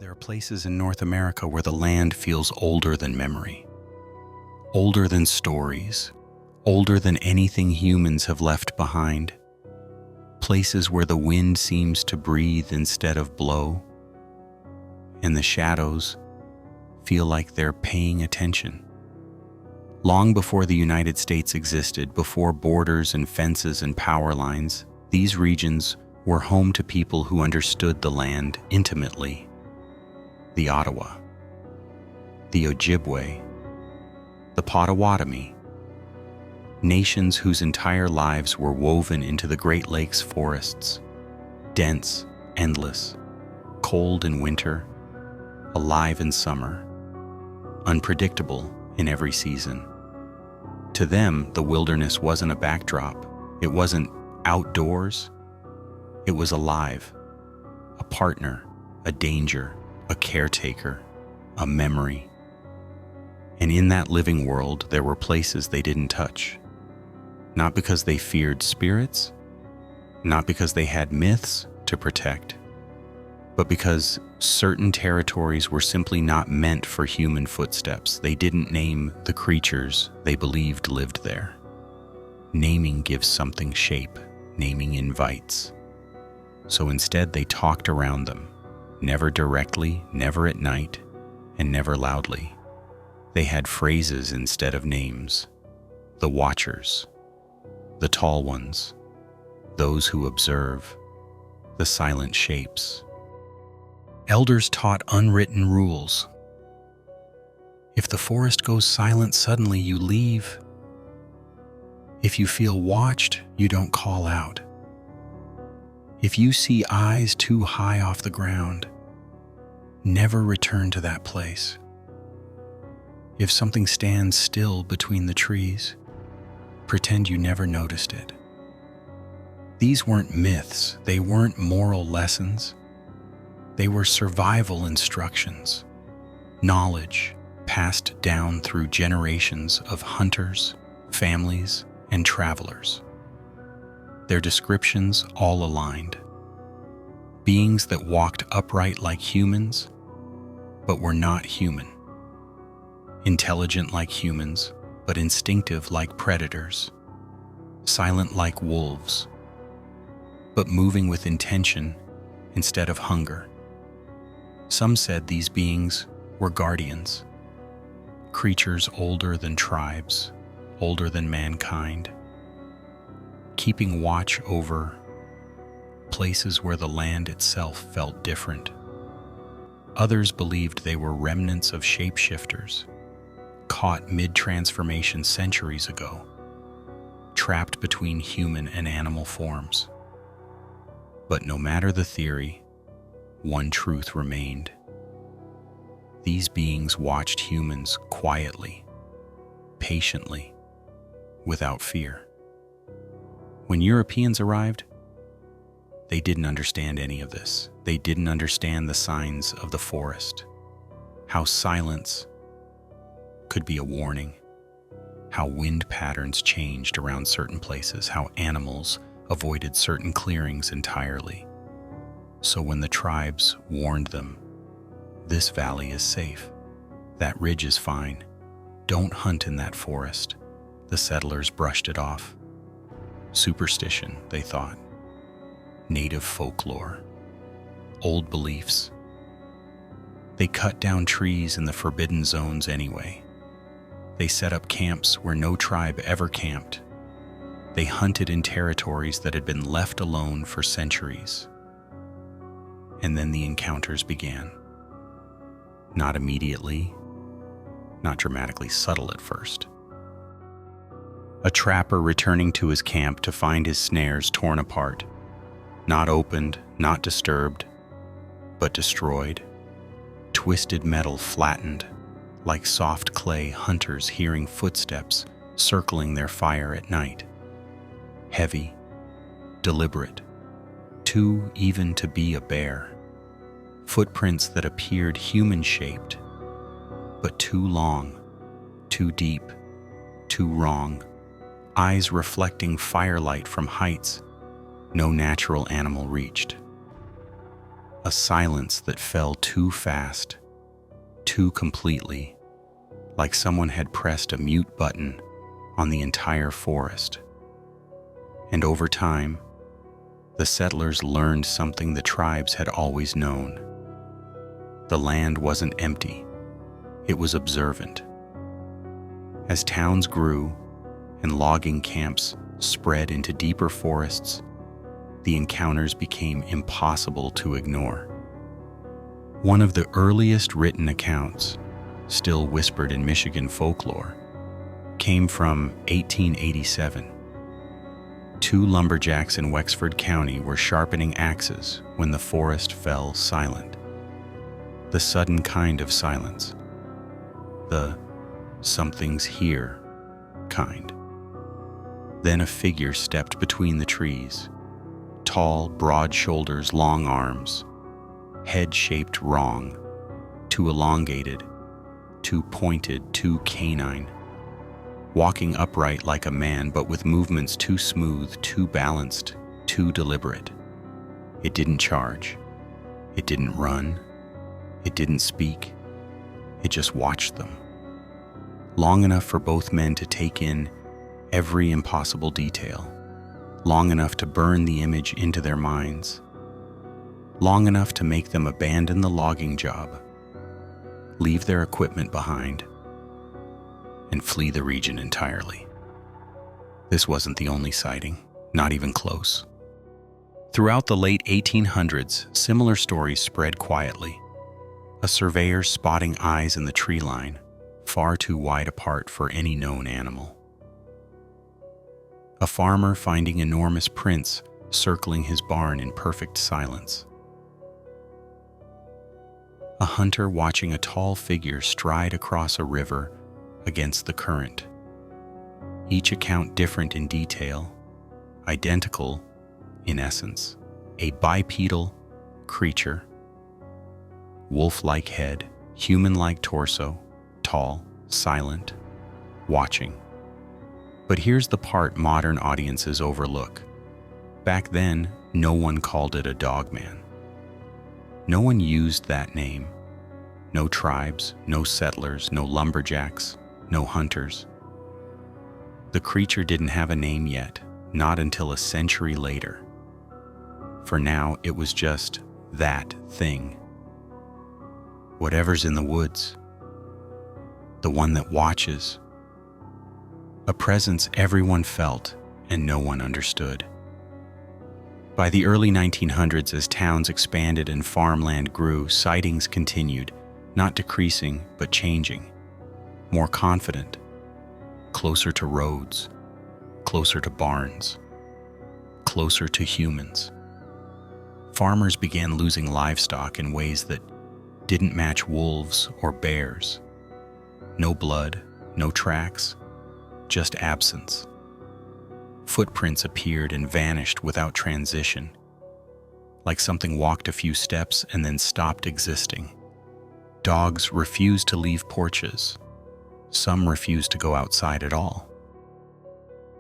There are places in North America where the land feels older than memory, older than stories, older than anything humans have left behind. Places where the wind seems to breathe instead of blow, and the shadows feel like they're paying attention. Long before the United States existed, before borders and fences and power lines, these regions were home to people who understood the land intimately. The Ottawa, the Ojibwe, the Potawatomi, nations whose entire lives were woven into the Great Lakes forests, dense, endless, cold in winter, alive in summer, unpredictable in every season. To them, the wilderness wasn't a backdrop. It wasn't outdoors. It was alive, a partner, a danger, a caretaker, a memory. And in that living world, there were places they didn't touch. Not because they feared spirits, not because they had myths to protect, but because certain territories were simply not meant for human footsteps. They didn't name the creatures they believed lived there. Naming gives something shape, naming invites. So instead they talked around them, never directly, never at night, and never loudly. They had phrases instead of names. The watchers, the tall ones, those who observe, the silent shapes. Elders taught unwritten rules. If the forest goes silent suddenly, you leave. If you feel watched, you don't call out. If you see eyes too high off the ground, never return to that place. If something stands still between the trees, pretend you never noticed it. These weren't myths, they weren't moral lessons. They were survival instructions, knowledge passed down through generations of hunters, families, and travelers. Their descriptions all aligned. Beings that walked upright like humans, but were not human. Intelligent like humans, but instinctive like predators. Silent like wolves, but moving with intention instead of hunger. Some said these beings were guardians, creatures older than tribes, older than mankind, keeping watch over places where the land itself felt different. Others believed they were remnants of shapeshifters, caught mid-transformation centuries ago, trapped between human and animal forms. But no matter the theory, one truth remained. These beings watched humans quietly, patiently, without fear. When Europeans arrived, they didn't understand any of this. They didn't understand the signs of the forest, how silence could be a warning, how wind patterns changed around certain places, how animals avoided certain clearings entirely. So when the tribes warned them, this valley is safe, that ridge is fine, don't hunt in that forest, the settlers brushed it off. Superstition, they thought. Native folklore. Old beliefs. They cut down trees in the forbidden zones anyway. They set up camps where no tribe ever camped. They hunted in territories that had been left alone for centuries. And then the encounters began. Not immediately, not dramatically subtle at first. A trapper returning to his camp to find his snares torn apart, not opened, not disturbed, but destroyed. Twisted metal flattened, like soft clay, hunters hearing footsteps circling their fire at night. Heavy, deliberate, too even to be a bear. Footprints that appeared human-shaped, but too long, too deep, too wrong. Eyes reflecting firelight from heights no natural animal reached. a silence that fell too fast, too completely, like someone had pressed a mute button on the entire forest. And over time, the settlers learned something the tribes had always known. The land wasn't empty, it was observant. As towns grew and logging camps spread into deeper forests, the encounters became impossible to ignore. One of the earliest written accounts, still whispered in Michigan folklore, came from 1887. Two lumberjacks in Wexford County were sharpening axes when the forest fell silent. The sudden kind of silence. The "something's here" kind. Then a figure stepped between the trees. Tall, broad shoulders, long arms. Head shaped wrong. Too elongated. Too pointed, too canine. Walking upright like a man, but with movements too smooth, too balanced, too deliberate. It didn't charge. It didn't run. It didn't speak. It just watched them. Long enough for both men to take in every impossible detail. Long enough to burn the image into their minds. Long enough to make them abandon the logging job, leave their equipment behind, and flee the region entirely. This wasn't the only sighting, not even close. Throughout the late 1800s, similar stories spread quietly. A surveyor spotting eyes in the tree line, far too wide apart for any known animal. A farmer finding enormous prints circling his barn in perfect silence. A hunter watching a tall figure stride across a river against the current. Each account different in detail, identical in essence. A bipedal creature, wolf-like head, human-like torso, tall, silent, watching. But here's the part modern audiences overlook. Back then, no one called it a Dogman. No one used that name. No tribes, no settlers, no lumberjacks, no hunters. The creature didn't have a name yet, not until a century later. For now, it was just that thing. Whatever's in the woods. The one that watches. A presence everyone felt and no one understood. By the early 1900s, as towns expanded and farmland grew, sightings continued, not decreasing but changing. More confident, closer to roads, closer to barns, closer to humans. Farmers began losing livestock in ways that didn't match wolves or bears. No blood, no tracks, just absence. Footprints appeared and vanished without transition, like something walked a few steps and then stopped existing. Dogs refused to leave porches. Some refused to go outside at all.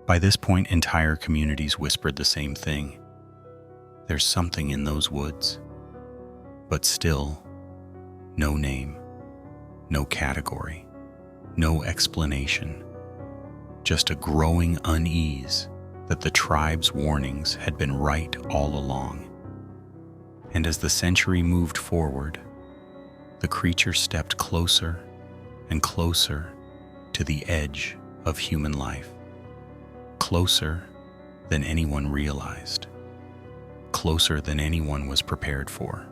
By this point, entire communities whispered the same thing. There's something in those woods. But still, no name, no category, no explanation. Just a growing unease that the tribe's warnings had been right all along. And as the century moved forward, the creature stepped closer and closer to the edge of human life. Closer than anyone realized. Closer than anyone was prepared for.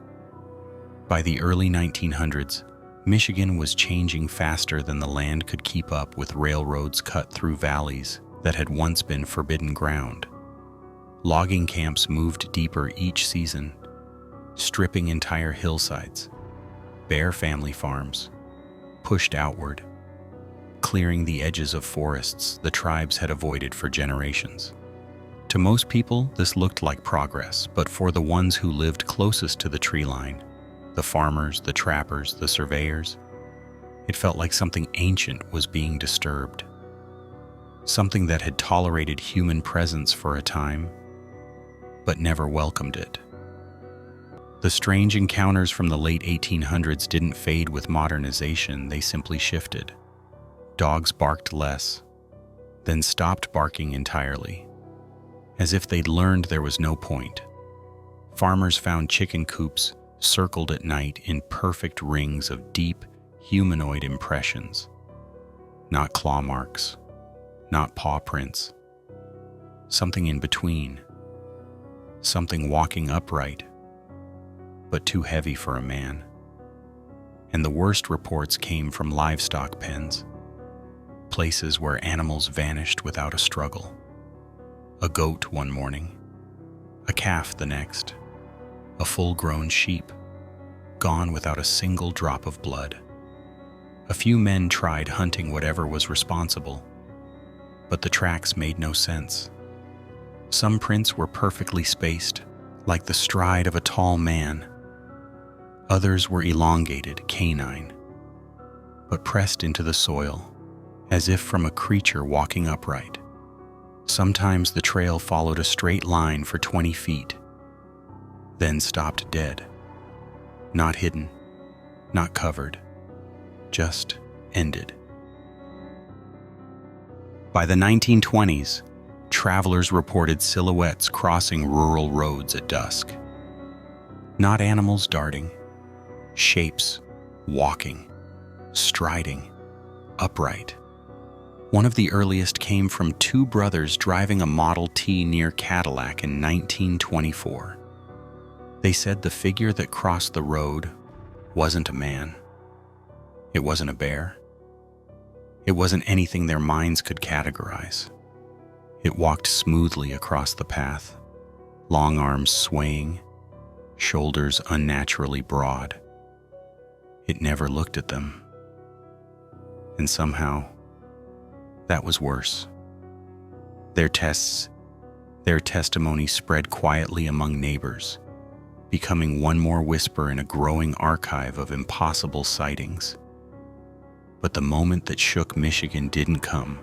By the early 1900s, Michigan was changing faster than the land could keep up, with railroads cut through valleys that had once been forbidden ground. Logging camps moved deeper each season, stripping entire hillsides. Bear family farms pushed outward, clearing the edges of forests the tribes had avoided for generations. To most people, this looked like progress, but for the ones who lived closest to the tree line, the farmers, the trappers, the surveyors, it felt like something ancient was being disturbed. Something that had tolerated human presence for a time, but never welcomed it. The strange encounters from the late 1800s didn't fade with modernization, they simply shifted. Dogs barked less, then stopped barking entirely, as if they'd learned there was no point. Farmers found chicken coops circled at night in perfect rings of deep, humanoid impressions. Not claw marks, not paw prints. Something in between. Something walking upright, but too heavy for a man. And the worst reports came from livestock pens, places where animals vanished without a struggle. A goat one morning, a calf the next, a full-grown sheep, gone without a single drop of blood. A few men tried hunting whatever was responsible, but the tracks made no sense. Some prints were perfectly spaced, like the stride of a tall man. Others were elongated, canine, but pressed into the soil, as if from a creature walking upright. Sometimes the trail followed a straight line for 20 feet, then stopped dead. Not hidden, not covered, just ended. By the 1920s, travelers reported silhouettes crossing rural roads at dusk. Not animals darting, shapes walking, striding, upright. One of the earliest came from two brothers driving a Model T near Cadillac in 1924. They said the figure that crossed the road wasn't a man. It wasn't a bear. It wasn't anything their minds could categorize. It walked smoothly across the path, long arms swaying, shoulders unnaturally broad. It never looked at them. And somehow, that was worse. Their testimony spread quietly among neighbors, becoming one more whisper in a growing archive of impossible sightings. But the moment that shook Michigan didn't come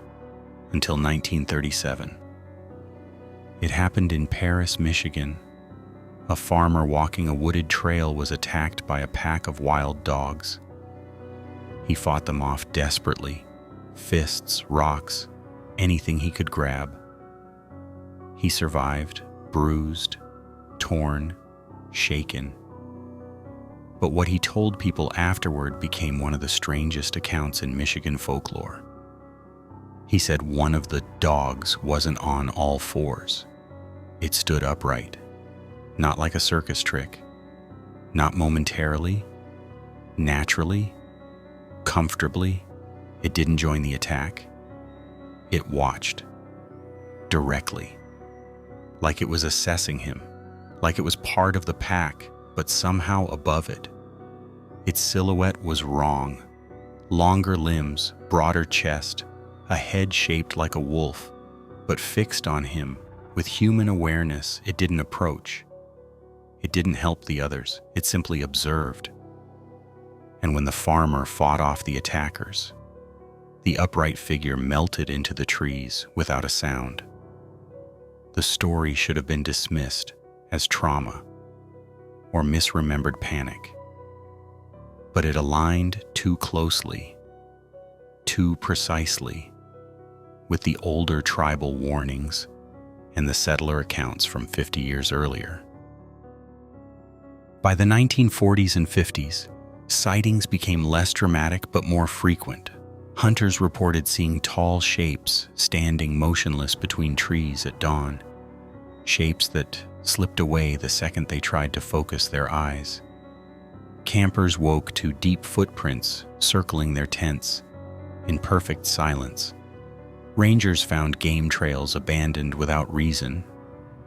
until 1937. It happened in Paris, Michigan. A farmer walking a wooded trail was attacked by a pack of wild dogs. He fought them off desperately, fists, rocks, anything he could grab. He survived, bruised, torn, shaken. But what he told people afterward became one of the strangest accounts in Michigan folklore. He said one of the dogs wasn't on all fours. It stood upright, not like a circus trick, not momentarily, naturally, comfortably. It didn't join the attack. It watched, directly, like it was assessing him, like it was part of the pack, but somehow above it. Its silhouette was wrong. Longer limbs, broader chest, a head shaped like a wolf, but fixed on him with human awareness. It didn't approach. It didn't help the others. It simply observed. And when the farmer fought off the attackers, the upright figure melted into the trees without a sound. The story should have been dismissed as trauma or misremembered panic. But it aligned too closely, too precisely, with the older tribal warnings and the settler accounts from 50 years earlier. By the 1940s and 50s, sightings became less dramatic but more frequent. Hunters reported seeing tall shapes standing motionless between trees at dawn, shapes that slipped away the second they tried to focus their eyes. Campers woke to deep footprints circling their tents in perfect silence. Rangers found game trails abandoned without reason,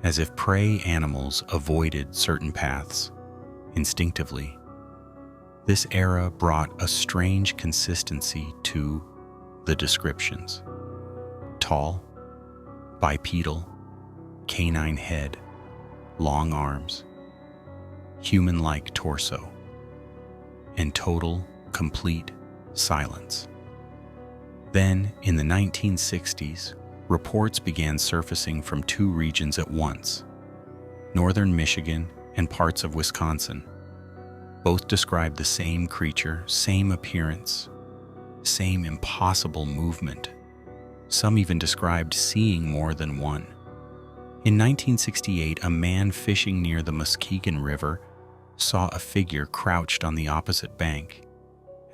as if prey animals avoided certain paths instinctively. This era brought a strange consistency to the descriptions. Tall, bipedal, canine head, long arms, human-like torso, and total, complete silence. Then, in the 1960s, reports began surfacing from two regions at once: northern Michigan and parts of Wisconsin. Both described the same creature, same appearance, same impossible movement. Some even described seeing more than one. In 1968, a man fishing near the Muskegon River saw a figure crouched on the opposite bank.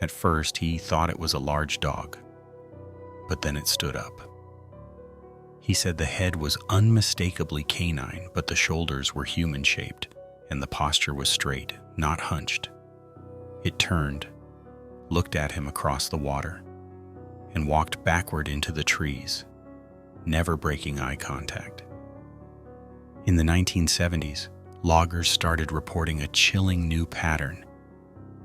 At first, he thought it was a large dog, but then it stood up. He said the head was unmistakably canine, but the shoulders were human-shaped, and the posture was straight, not hunched. It turned, looked at him across the water, and walked backward into the trees, never breaking eye contact. In the 1970s, loggers started reporting a chilling new pattern: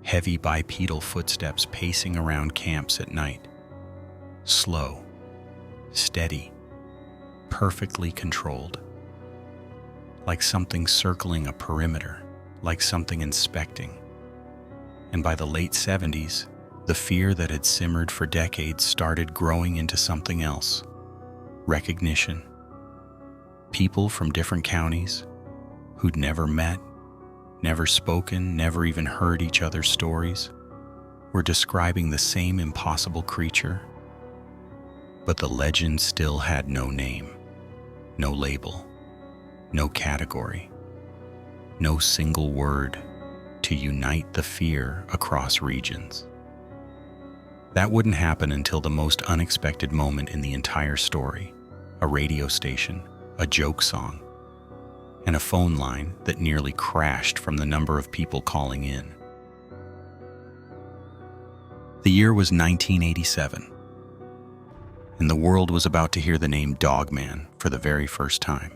heavy bipedal footsteps pacing around camps at night. Slow, steady, perfectly controlled. Like something circling a perimeter, like something inspecting. And by the late 70s, the fear that had simmered for decades started growing into something else: recognition. People from different counties who'd never met, never spoken, never even heard each other's stories, were describing the same impossible creature. But the legend still had no name, no label, no category, no single word to unite the fear across regions. That wouldn't happen until the most unexpected moment in the entire story: a radio station, a joke song, and a phone line that nearly crashed from the number of people calling in. The year was 1987, and the world was about to hear the name Dogman for the very first time.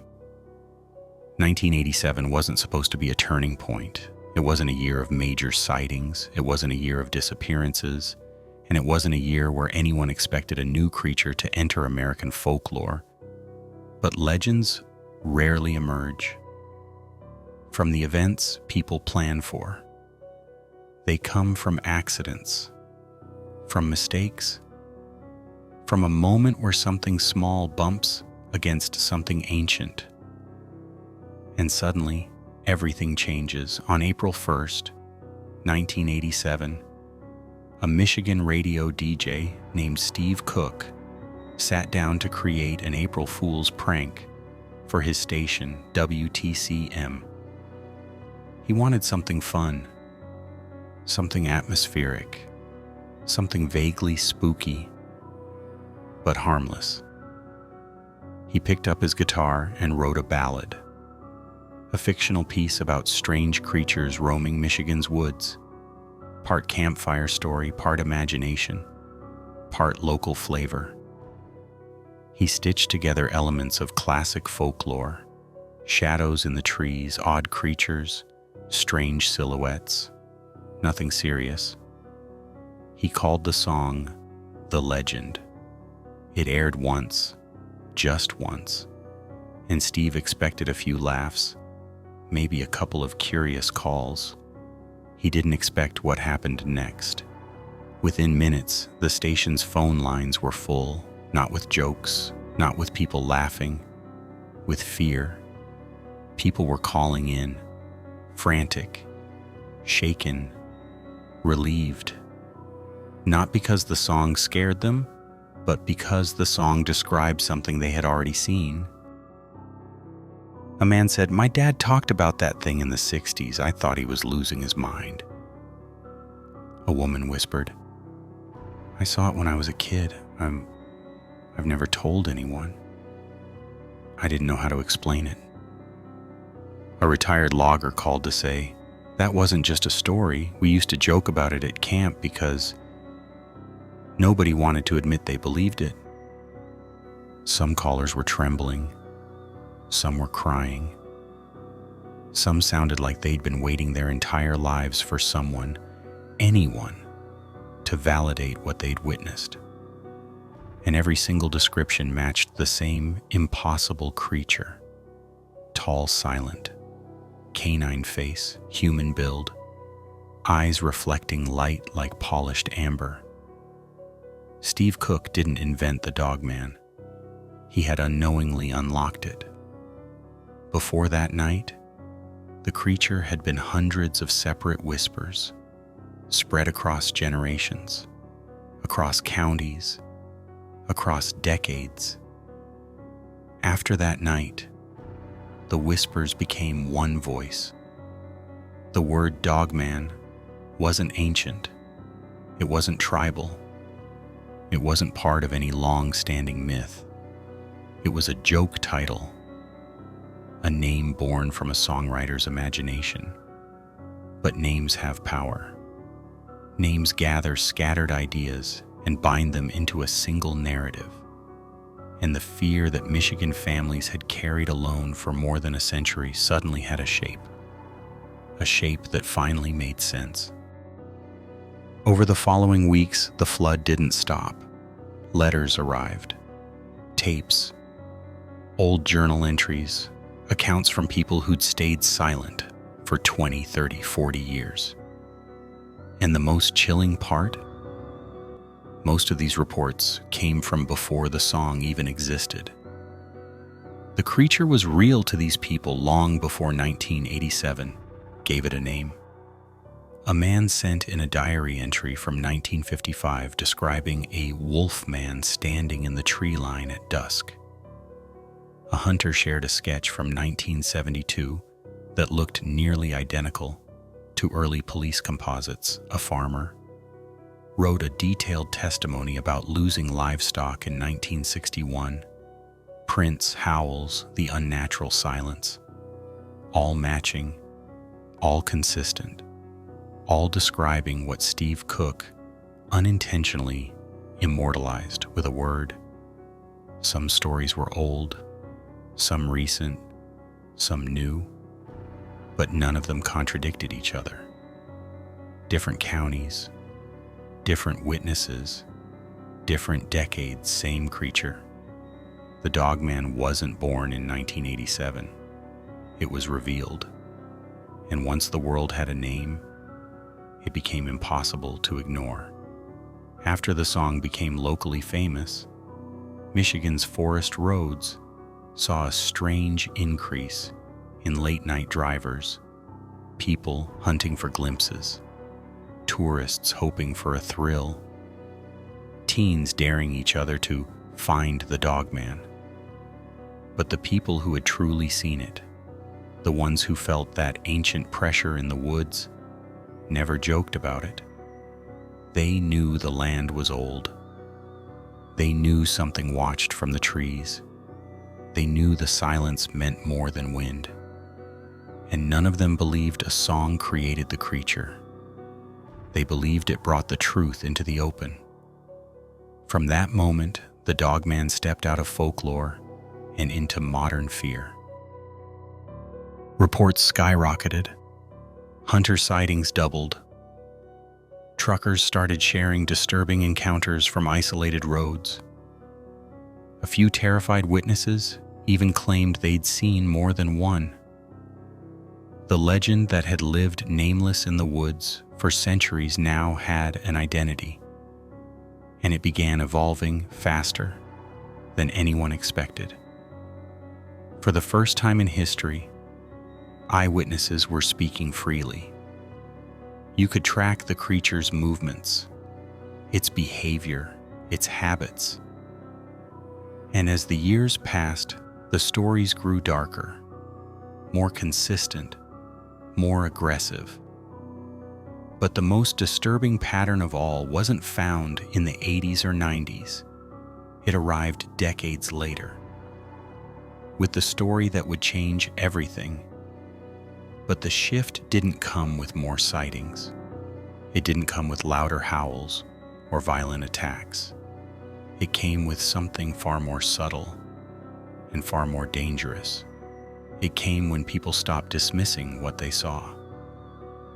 1987 wasn't supposed to be a turning point. It wasn't a year of major sightings, it wasn't a year of disappearances, and it wasn't a year where anyone expected a new creature to enter American folklore. But legends rarely emerge from the events people plan for. They come from accidents, from mistakes, from a moment where something small bumps against something ancient. And suddenly, everything changes. On April 1st, 1987, a Michigan radio DJ named Steve Cook sat down to create an April Fool's prank for his station, WTCM. He wanted something fun, something atmospheric, something vaguely spooky, but harmless. He picked up his guitar and wrote a ballad, a fictional piece about strange creatures roaming Michigan's woods, part campfire story, part imagination, part local flavor. He stitched together elements of classic folklore: shadows in the trees, odd creatures, strange silhouettes, nothing serious. He called the song The Legend. It aired once, just once, and Steve expected a few laughs, maybe a couple of curious calls. He didn't expect what happened next. Within minutes, the station's phone lines were full, not with jokes, not with people laughing, with fear. People were calling in, frantic, shaken, relieved. Not because the song scared them, but because the song described something they had already seen. A man said, "My dad talked about that thing in the 60s. I thought he was losing his mind." A woman whispered, "I saw it when I was a kid. I've never told anyone. I didn't know how to explain it." A retired logger called to say, "That wasn't just a story. We used to joke about it at camp because nobody wanted to admit they believed it." Some callers were trembling. Some were crying. Some sounded like they'd been waiting their entire lives for someone, anyone, to validate what they'd witnessed. And every single description matched the same impossible creature: tall, silent, canine face, human build, eyes reflecting light like polished amber. Steve Cook didn't invent the Dogman. He had unknowingly unlocked it. Before that night, The creature had been hundreds of separate whispers, spread across generations, across counties, across decades. After that night, the whispers became one voice. The word Dogman wasn't ancient. It wasn't tribal. It wasn't part of any long-standing myth. It was a joke title, a name born from a songwriter's imagination. But names have power. Names gather scattered ideas and bind them into a single narrative. And the fear that Michigan families had carried alone for more than a century suddenly had a shape that finally made sense. Over the following weeks, the flood didn't stop. Letters arrived, tapes, old journal entries, accounts from people who'd stayed silent for 20, 30, 40 years. And the most chilling part? Most of these reports came from before the song even existed. The creature was real to these people long before 1987 gave it a name. A man sent in a diary entry from 1955 describing a wolf man standing in the tree line at dusk. A hunter shared a sketch from 1972 that looked nearly identical to early police composites. A farmer wrote a detailed testimony about losing livestock in 1961. Prints, howls, the unnatural silence, all matching, all consistent, all describing what Steve Cook unintentionally immortalized with a word. Some stories were old, some recent, some new, but none of them contradicted each other. Different counties, different witnesses, different decades, same creature. The Dogman wasn't born in 1987. It was revealed. And once the world had a name, it became impossible to ignore. After the song became locally famous, Michigan's forest roads saw a strange increase in late-night drivers, people hunting for glimpses, tourists hoping for a thrill, teens daring each other to find the Dogman. But the people who had truly seen it, the ones who felt that ancient pressure in the woods, never joked about it. They knew the land was old. They knew something watched from the trees. They knew the silence meant more than wind. And none of them believed a song created the creature. They believed it brought the truth into the open. From that moment, the Dogman stepped out of folklore and into modern fear. Reports skyrocketed. Hunter sightings doubled. Truckers started sharing disturbing encounters from isolated roads. A few terrified witnesses even claimed they'd seen more than one. The legend that had lived nameless in the woods for centuries now had an identity, and it began evolving faster than anyone expected. For the first time in history, eyewitnesses were speaking freely. You could track the creature's movements, its behavior, its habits. And as the years passed, the stories grew darker, more consistent, more aggressive. But the most disturbing pattern of all wasn't found in the 80s or 90s. It arrived decades later, with the story that would change everything. But the shift didn't come with more sightings. It didn't come with louder howls or violent attacks. It came with something far more subtle and far more dangerous. It came when people stopped dismissing what they saw.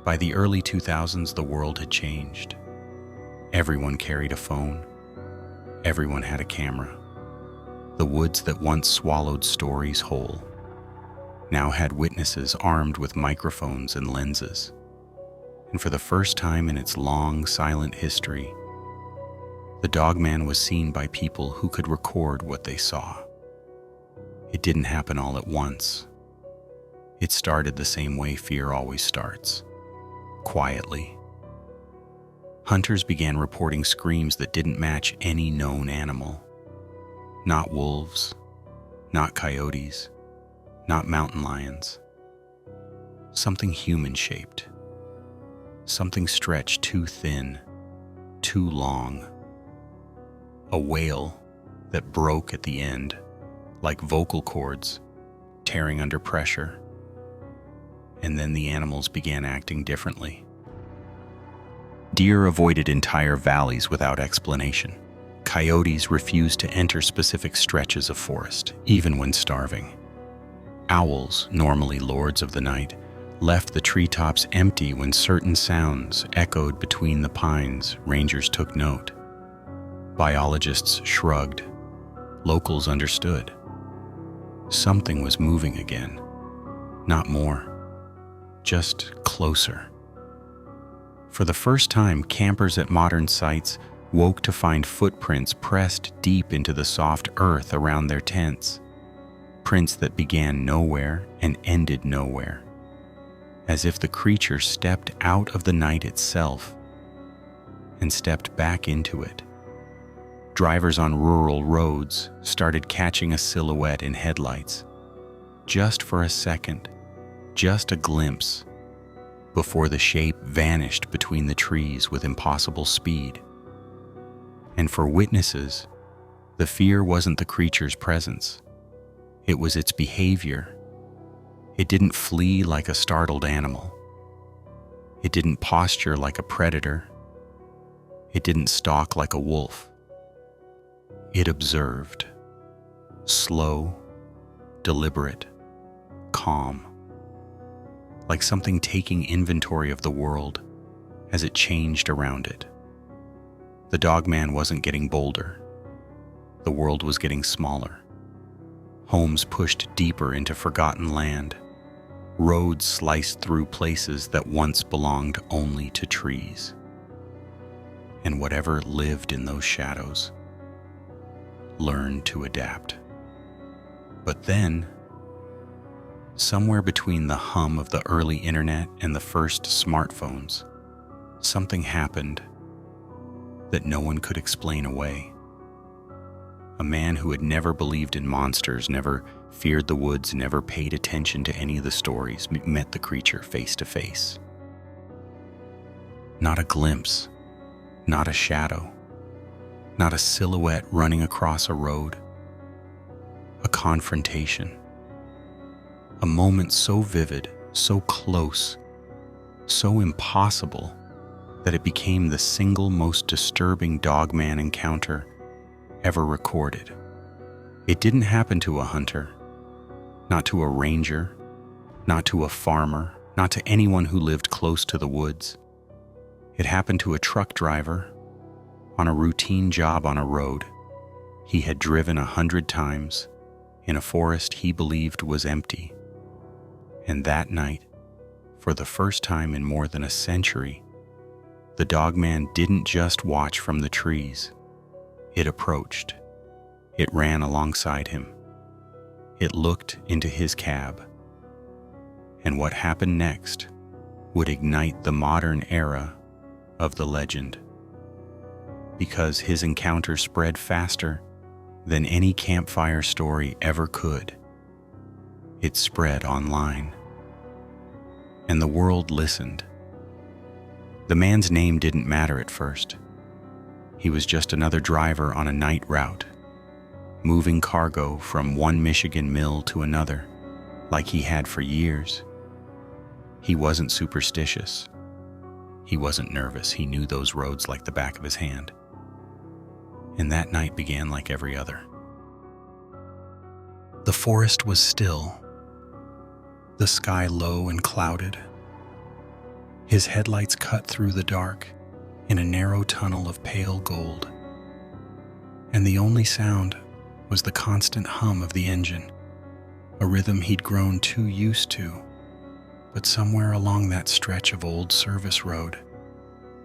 By the early 2000s, the world had changed. Everyone carried a phone. Everyone had a camera. The woods that once swallowed stories whole now had witnesses armed with microphones and lenses. And for the first time in its long, silent history, the Dogman was seen by people who could record what they saw. It didn't happen all at once. It started the same way fear always starts, quietly. Hunters began reporting screams that didn't match any known animal. Not wolves, not coyotes, not mountain lions. Something human-shaped. Something stretched too thin, too long. A wail that broke at the end, like vocal cords tearing under pressure. And then the animals began acting differently. Deer avoided entire valleys without explanation. Coyotes refused to enter specific stretches of forest, even when starving. Owls, normally lords of the night, left the treetops empty when certain sounds echoed between the pines. Rangers took note. Biologists shrugged. Locals understood. Something was moving again. Not more. Just closer. For the first time, campers at modern sites woke to find footprints pressed deep into the soft earth around their tents. Prints that began nowhere and ended nowhere, as if the creature stepped out of the night itself and stepped back into it. Drivers on rural roads started catching a silhouette in headlights, just for a second, just a glimpse, before the shape vanished between the trees with impossible speed. And for witnesses, the fear wasn't the creature's presence. It was its behavior. It didn't flee like a startled animal. It didn't posture like a predator. It didn't stalk like a wolf. It observed. Slow, deliberate, calm. Like something taking inventory of the world as it changed around it. The Dogman wasn't getting bolder. The world was getting smaller. Homes pushed deeper into forgotten land. Roads sliced through places that once belonged only to trees. And whatever lived in those shadows learned to adapt. But then, somewhere between the hum of the early internet and the first smartphones, something happened that no one could explain away. A man who had never believed in monsters, never feared the woods, never paid attention to any of the stories, met the creature face to face. Not a glimpse, not a shadow, not a silhouette running across a road. A confrontation. A moment so vivid, so close, so impossible that it became the single most disturbing Dogman encounter ever recorded. It didn't happen to a hunter, not to a ranger, not to a farmer, not to anyone who lived close to the woods. It happened to a truck driver on a routine job on a road he had driven 100 times in a forest he believed was empty. And that night, for the first time in more than a century, the Dogman didn't just watch from the trees. It approached. It ran alongside him. It looked into his cab. And what happened next would ignite the modern era of the legend. Because his encounter spread faster than any campfire story ever could. It spread online. And the world listened. The man's name didn't matter at first. He was just another driver on a night route, moving cargo from one Michigan mill to another, like he had for years. He wasn't superstitious. He wasn't nervous. He knew those roads like the back of his hand. And that night began like every other. The forest was still, the sky low and clouded. His headlights cut through the dark in a narrow tunnel of pale gold. And the only sound was the constant hum of the engine, a rhythm he'd grown too used to. But somewhere along that stretch of old service road,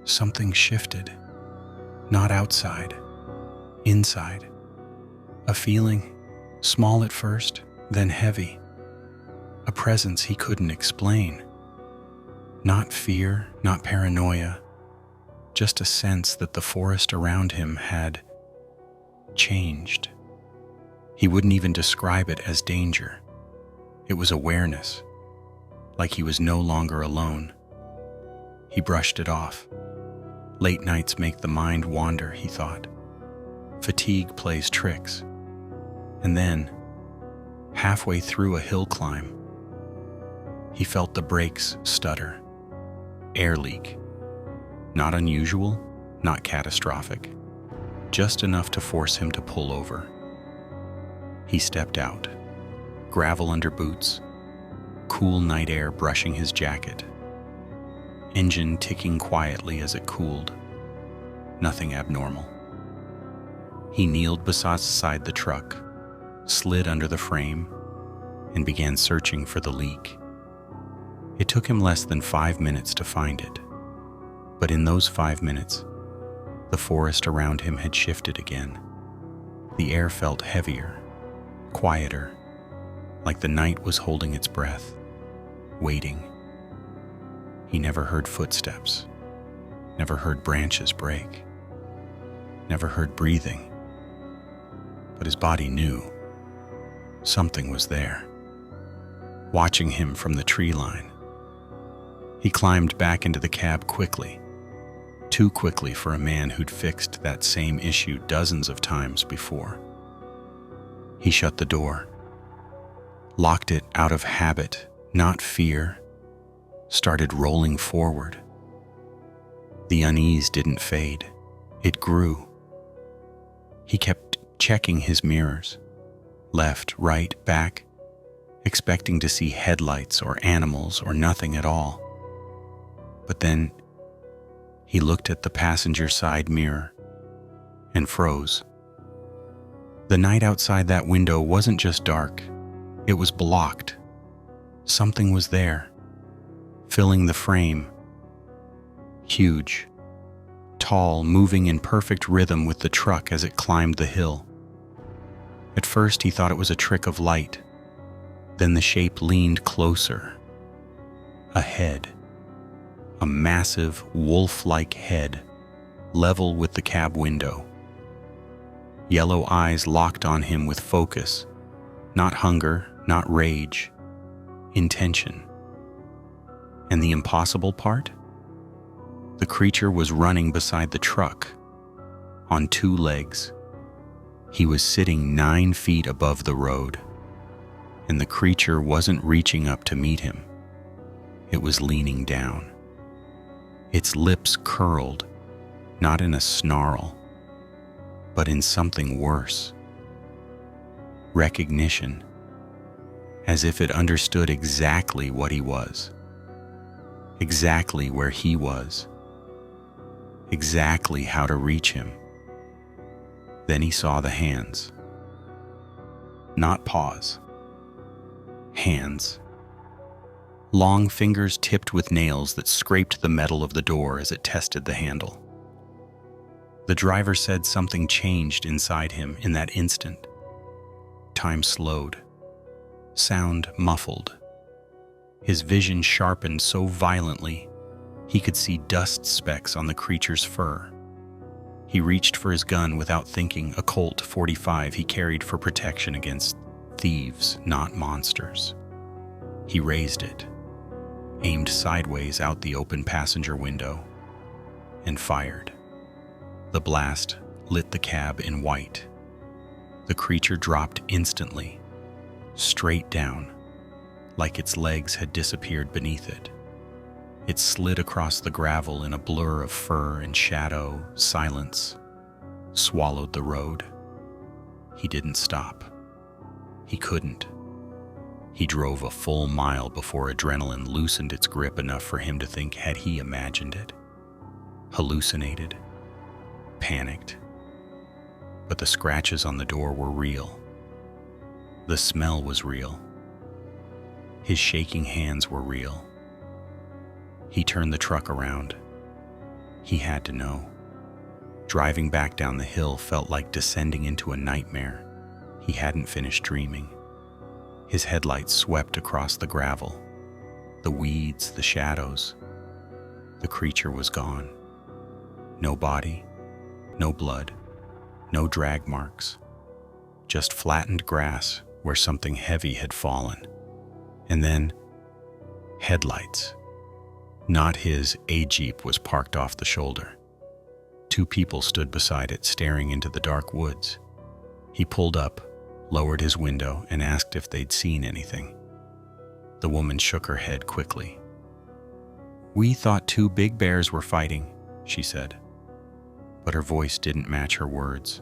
something shifted. Not outside, inside. A feeling, small at first, then heavy. a presence he couldn't explain. Not fear, not paranoia, just a sense that the forest around him had changed. He wouldn't even describe it as danger. It was awareness, like he was no longer alone. He brushed it off. Late nights make the mind wander, he thought. Fatigue plays tricks. And then, halfway through a hill climb, he felt the brakes stutter. Air leak. Not unusual, not catastrophic, just enough to force him to pull over. He stepped out. Gravel under boots, cool night air brushing his jacket. Engine ticking quietly as it cooled. Nothing abnormal. He kneeled beside the truck, slid under the frame, and began searching for the leak. It took him less than 5 minutes to find it. But in those 5 minutes, the forest around him had shifted again. The air felt heavier, quieter, like the night was holding its breath, waiting. He never heard footsteps, never heard branches break, never heard breathing. But his body knew something was there, watching him from the tree line. He climbed back into the cab quickly, too quickly for a man who'd fixed that same issue dozens of times before. He shut the door, locked it out of habit, not fear, started rolling forward. The unease didn't fade. It grew. He kept checking his mirrors, left, right, back, expecting to see headlights or animals or nothing at all. But then he looked at the passenger side mirror and froze. The night outside that window wasn't just dark, it was blocked. Something was there, filling the frame. Huge, tall, moving in perfect rhythm with the truck as it climbed the hill. At first he thought it was a trick of light. Then the shape leaned closer. A head. A massive, wolf-like head, level with the cab window. Yellow eyes locked on him with focus. Not hunger, not rage. Intention. And the impossible part? The creature was running beside the truck, on 2 legs. He was sitting 9 feet above the road, and the creature wasn't reaching up to meet him. It was leaning down. Its lips curled, not in a snarl, but in something worse. Recognition, as if it understood exactly what he was, exactly where he was, exactly how to reach him. Then he saw the hands. Not paws. Hands. Long fingers tipped with nails that scraped the metal of the door as it tested the handle. The driver said something changed inside him in that instant. Time slowed. Sound muffled. His vision sharpened so violently, he could see dust specks on the creature's fur. He reached for his gun without thinking, a Colt .45 he carried for protection against thieves, not monsters. He raised it, aimed sideways out the open passenger window, and fired. The blast lit the cab in white. The creature dropped instantly, straight down, like its legs had disappeared beneath it. It slid across the gravel in a blur of fur and shadow, silence, swallowed the road. He didn't stop. He couldn't. He drove a full mile before adrenaline loosened its grip enough for him to think, had he imagined it? Hallucinated? Panicked? But the scratches on the door were real. The smell was real. His shaking hands were real. He turned the truck around. He had to know. Driving back down the hill felt like descending into a nightmare. He hadn't finished dreaming. His headlights swept across the gravel, the weeds, the shadows. The creature was gone. No body, no blood, no drag marks, just flattened grass where something heavy had fallen. And then, headlights. Not his. A Jeep was parked off the shoulder. 2 people stood beside it, staring into the dark woods. He pulled up, lowered his window, and asked if they'd seen anything. The woman shook her head quickly. "We thought 2 big bears were fighting," she said. But her voice didn't match her words.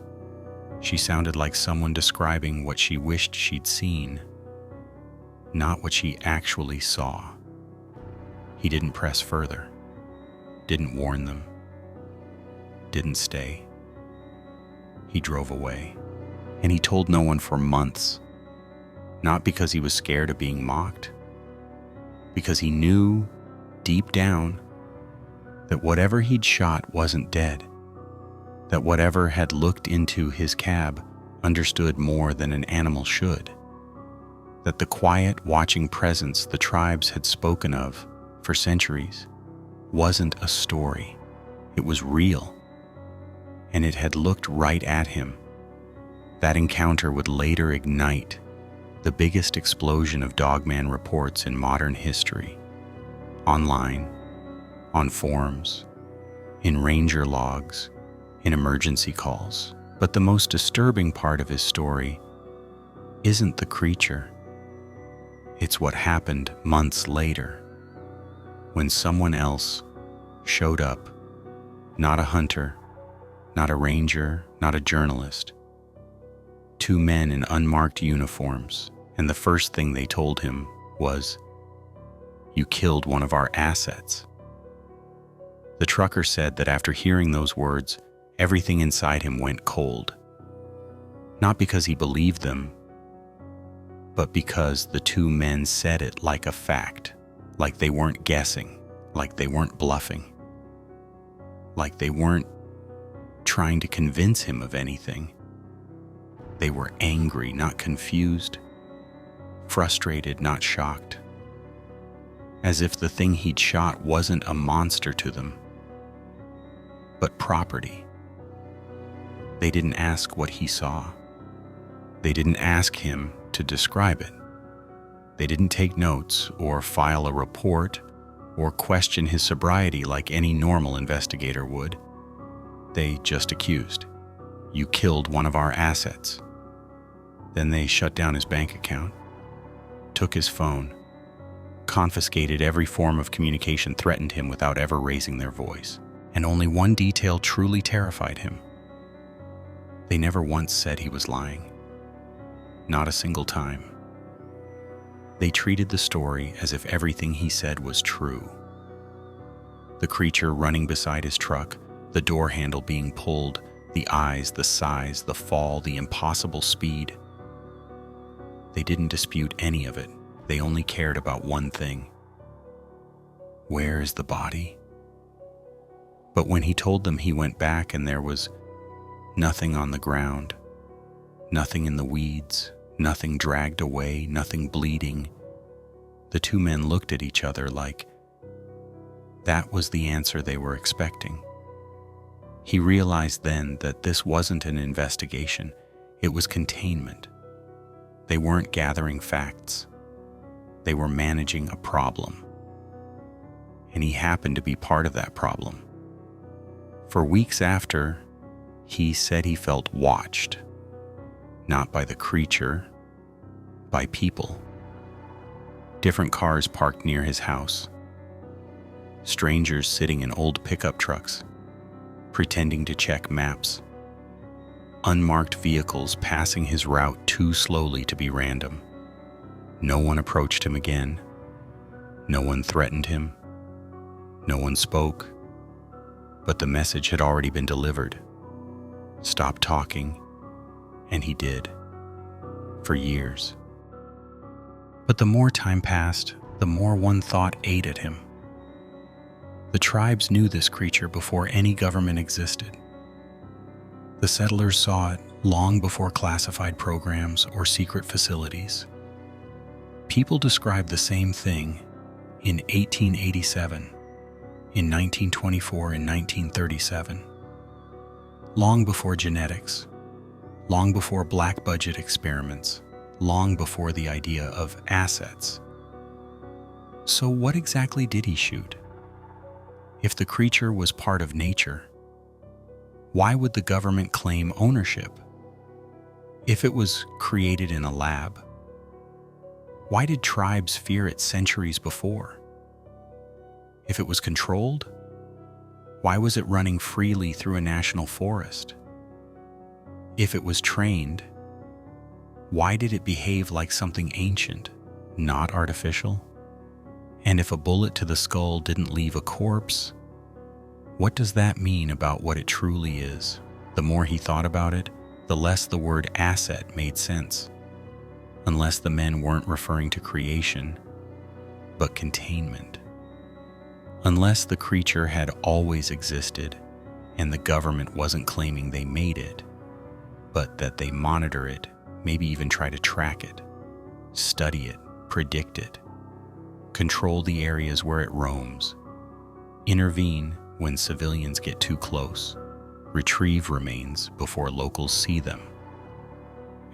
She sounded like someone describing what she wished she'd seen, not what she actually saw. He didn't press further, didn't warn them, didn't stay. He drove away, and he told no one for months, not because he was scared of being mocked, because he knew, deep down, that whatever he'd shot wasn't dead, that whatever had looked into his cab understood more than an animal should, that the quiet, watching presence the tribes had spoken of for centuries wasn't a story. It was real, and it had looked right at him. That encounter would later ignite the biggest explosion of Dogman reports in modern history. Online, on forums, in ranger logs, in emergency calls. But the most disturbing part of his story isn't the creature. It's what happened months later, when someone else showed up, not a hunter, not a ranger, not a journalist. 2 men in unmarked uniforms, and the first thing they told him was, "You killed one of our assets." The trucker said that after hearing those words, everything inside him went cold. Not because he believed them, but because the 2 men said it like a fact, like they weren't guessing, like they weren't bluffing, like they weren't trying to convince him of anything. They were angry, not confused, frustrated, not shocked, as if the thing he'd shot wasn't a monster to them, but property. They didn't ask what he saw. They didn't ask him to describe it. They didn't take notes or file a report or question his sobriety like any normal investigator would. They just accused. "You killed one of our assets." Then they shut down his bank account, took his phone, confiscated every form of communication, threatened him without ever raising their voice. And only one detail truly terrified him. They never once said he was lying. Not a single time. They treated the story as if everything he said was true. The creature running beside his truck, the door handle being pulled, the eyes, the size, the fall, the impossible speed. They didn't dispute any of it. They only cared about one thing. Where is the body? But when he told them, he went back and there was nothing on the ground, nothing in the weeds, nothing dragged away, nothing bleeding. The 2 men looked at each other like that was the answer they were expecting. He realized then that this wasn't an investigation, it was containment. They weren't gathering facts. They were managing a problem. And he happened to be part of that problem. For weeks after, he said he felt watched, not by the creature, by people. Different cars parked near his house. Strangers sitting in old pickup trucks, pretending to check maps. Unmarked vehicles passing his route too slowly to be random. No one approached him again. No one threatened him. No one spoke. But the message had already been delivered. Stop talking, and he did. For years. But the more time passed, the more one thought ate at him. The tribes knew this creature before any government existed. The settlers saw it long before classified programs or secret facilities. People described the same thing in 1887, in 1924, and 1937. Long before genetics, long before black budget experiments, long before the idea of assets. So what exactly did he shoot? If the creature was part of nature, why would the government claim ownership? If it was created in a lab, why did tribes fear it centuries before? If it was controlled, why was it running freely through a national forest? If it was trained, why did it behave like something ancient, not artificial? And if a bullet to the skull didn't leave a corpse, what does that mean about what it truly is? The more he thought about it, the less the word asset made sense. Unless the men weren't referring to creation, but containment. Unless the creature had always existed and the government wasn't claiming they made it, but that they monitor it, maybe even try to track it, study it, predict it, control the areas where it roams, intervene when civilians get too close, retrieve remains before locals see them,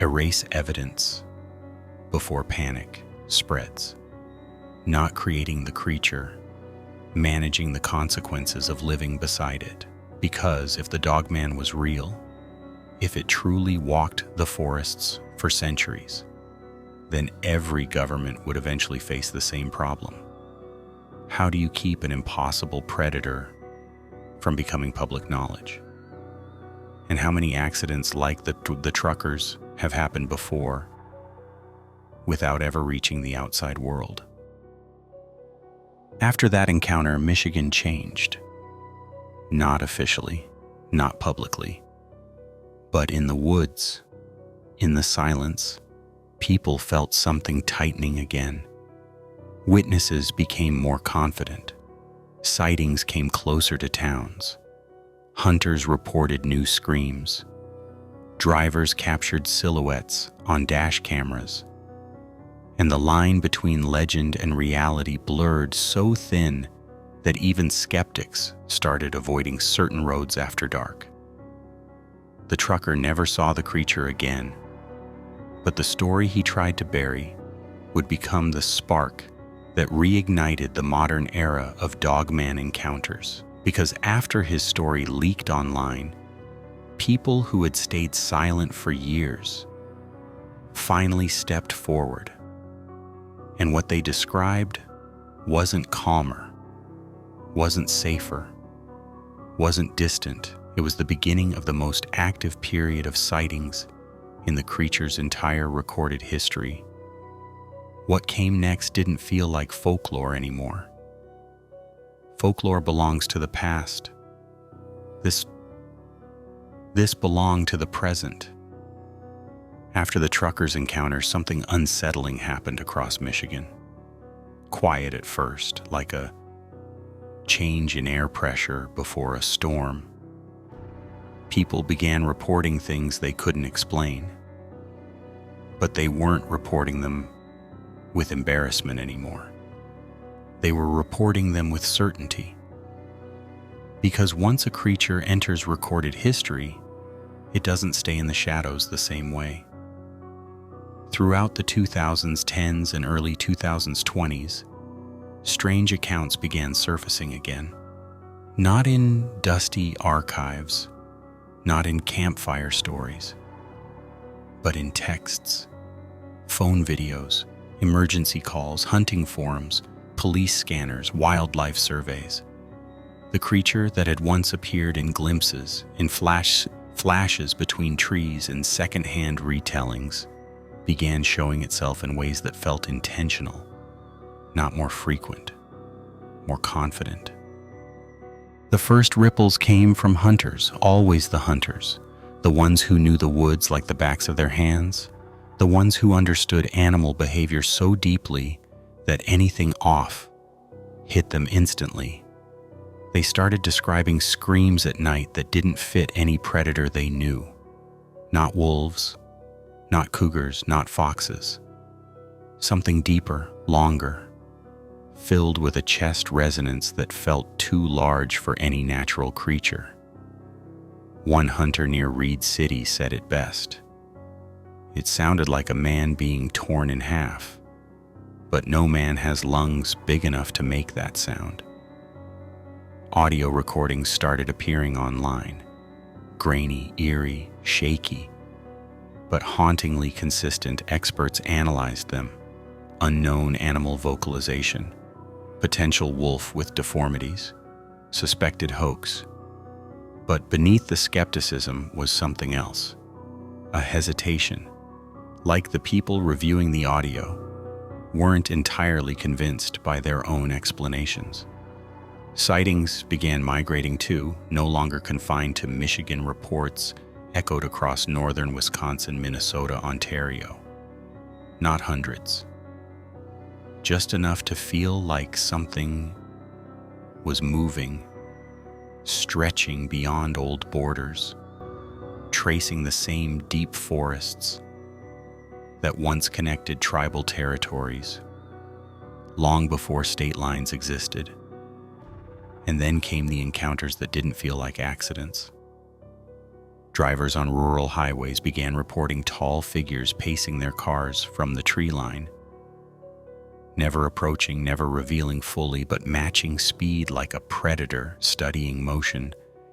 erase evidence before panic spreads, not creating the creature, managing the consequences of living beside it. Because if the Dogman was real, if it truly walked the forests for centuries, then every government would eventually face the same problem. How do you keep an impossible predator from becoming public knowledge? And how many accidents like the truckers have happened before without ever reaching the outside world? After that encounter, Michigan changed. Not officially, not publicly, but in the woods, in the silence, people felt something tightening again. Witnesses became more confident. Sightings came closer to towns. Hunters reported new screams. Drivers captured silhouettes on dash cameras. And the line between legend and reality blurred so thin that even skeptics started avoiding certain roads after dark. The trucker never saw the creature again, but the story he tried to bury would become the spark that reignited the modern era of Dogman encounters. Because after his story leaked online, people who had stayed silent for years finally stepped forward. And what they described wasn't calmer, wasn't safer, wasn't distant. It was the beginning of the most active period of sightings in the creature's entire recorded history. What came next didn't feel like folklore anymore. Folklore belongs to the past. This belonged to the present. After the truckers' encounter, something unsettling happened across Michigan. Quiet at first, like a change in air pressure before a storm. People began reporting things they couldn't explain, but they weren't reporting them with embarrassment anymore. They were reporting them with certainty. Because once a creature enters recorded history, it doesn't stay in the shadows the same way. Throughout the 2010s and early 2020s, strange accounts began surfacing again. Not in dusty archives, not in campfire stories, but in texts, phone videos, emergency calls, hunting forums, police scanners, wildlife surveys. The creature that had once appeared in glimpses, in flashes between trees and second-hand retellings, began showing itself in ways that felt intentional, not more frequent, more confident. The first ripples came from hunters, always the hunters, the ones who knew the woods like the backs of their hands, the ones who understood animal behavior so deeply that anything off hit them instantly. They started describing screams at night that didn't fit any predator they knew. Not wolves, not cougars, not foxes. Something deeper, longer, filled with a chest resonance that felt too large for any natural creature. One hunter near Reed City said it best. It sounded like a man being torn in half, but no man has lungs big enough to make that sound. Audio recordings started appearing online, grainy, eerie, shaky, but hauntingly consistent. Experts analyzed them. Unknown animal vocalization, potential wolf with deformities, suspected hoax. But beneath the skepticism was something else, a hesitation. Like the people reviewing the audio, weren't entirely convinced by their own explanations. Sightings began migrating too, no longer confined to Michigan. Reports echoed across northern Wisconsin, Minnesota, Ontario. Not hundreds. Just enough to feel like something was moving, stretching beyond old borders, tracing the same deep forests that once connected tribal territories, long before state lines existed. And then came the encounters that didn't feel like accidents. Drivers on rural highways began reporting tall figures pacing their cars from the tree line, never approaching, never revealing fully, but matching speed like a predator studying motion.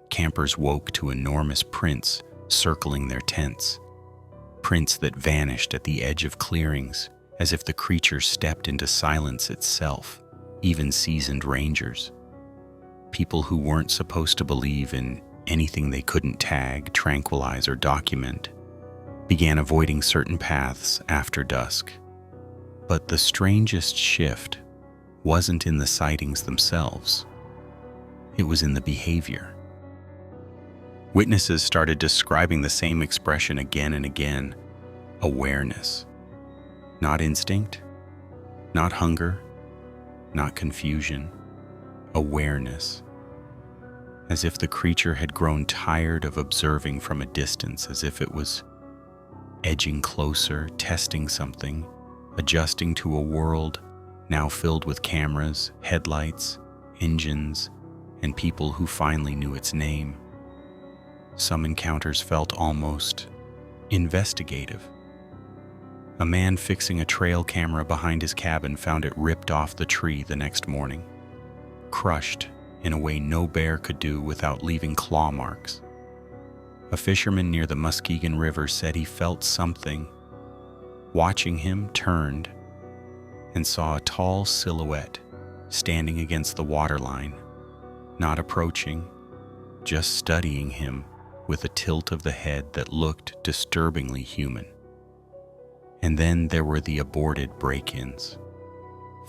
Campers woke to enormous prints circling their tents, prints that vanished at the edge of clearings as if the creature stepped into silence itself. Even seasoned rangers, people who weren't supposed to believe in anything they couldn't tag, tranquilize, or document, began avoiding certain paths after dusk. But the strangest shift wasn't in the sightings themselves. It was in the behavior. Witnesses started describing the same expression again and again: awareness. Not instinct, not hunger, not confusion. Awareness. As if the creature had grown tired of observing from a distance, as if it was edging closer, testing something, adjusting to a world now filled with cameras, headlights, engines, and people who finally knew its name. Some encounters felt almost investigative. A man fixing a trail camera behind his cabin found it ripped off the tree the next morning, crushed in a way no bear could do without leaving claw marks. A fisherman near the Muskegon River said he felt something. Watching him, turned and saw a tall silhouette standing against the waterline, not approaching, just studying him with a tilt of the head that looked disturbingly human. And then there were the aborted break-ins.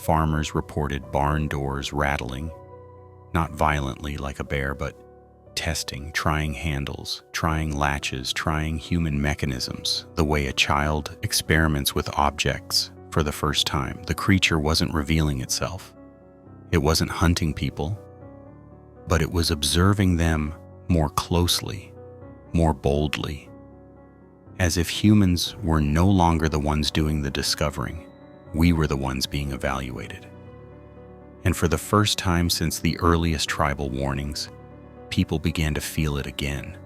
Farmers reported barn doors rattling, not violently like a bear, but testing, trying handles, trying latches, trying human mechanisms, the way a child experiments with objects for the first time. The creature wasn't revealing itself. It wasn't hunting people, but it was observing them more closely, more boldly, as if humans were no longer the ones doing the discovering. We were the ones being evaluated. And for the first time since the earliest tribal warnings, people began to feel it again.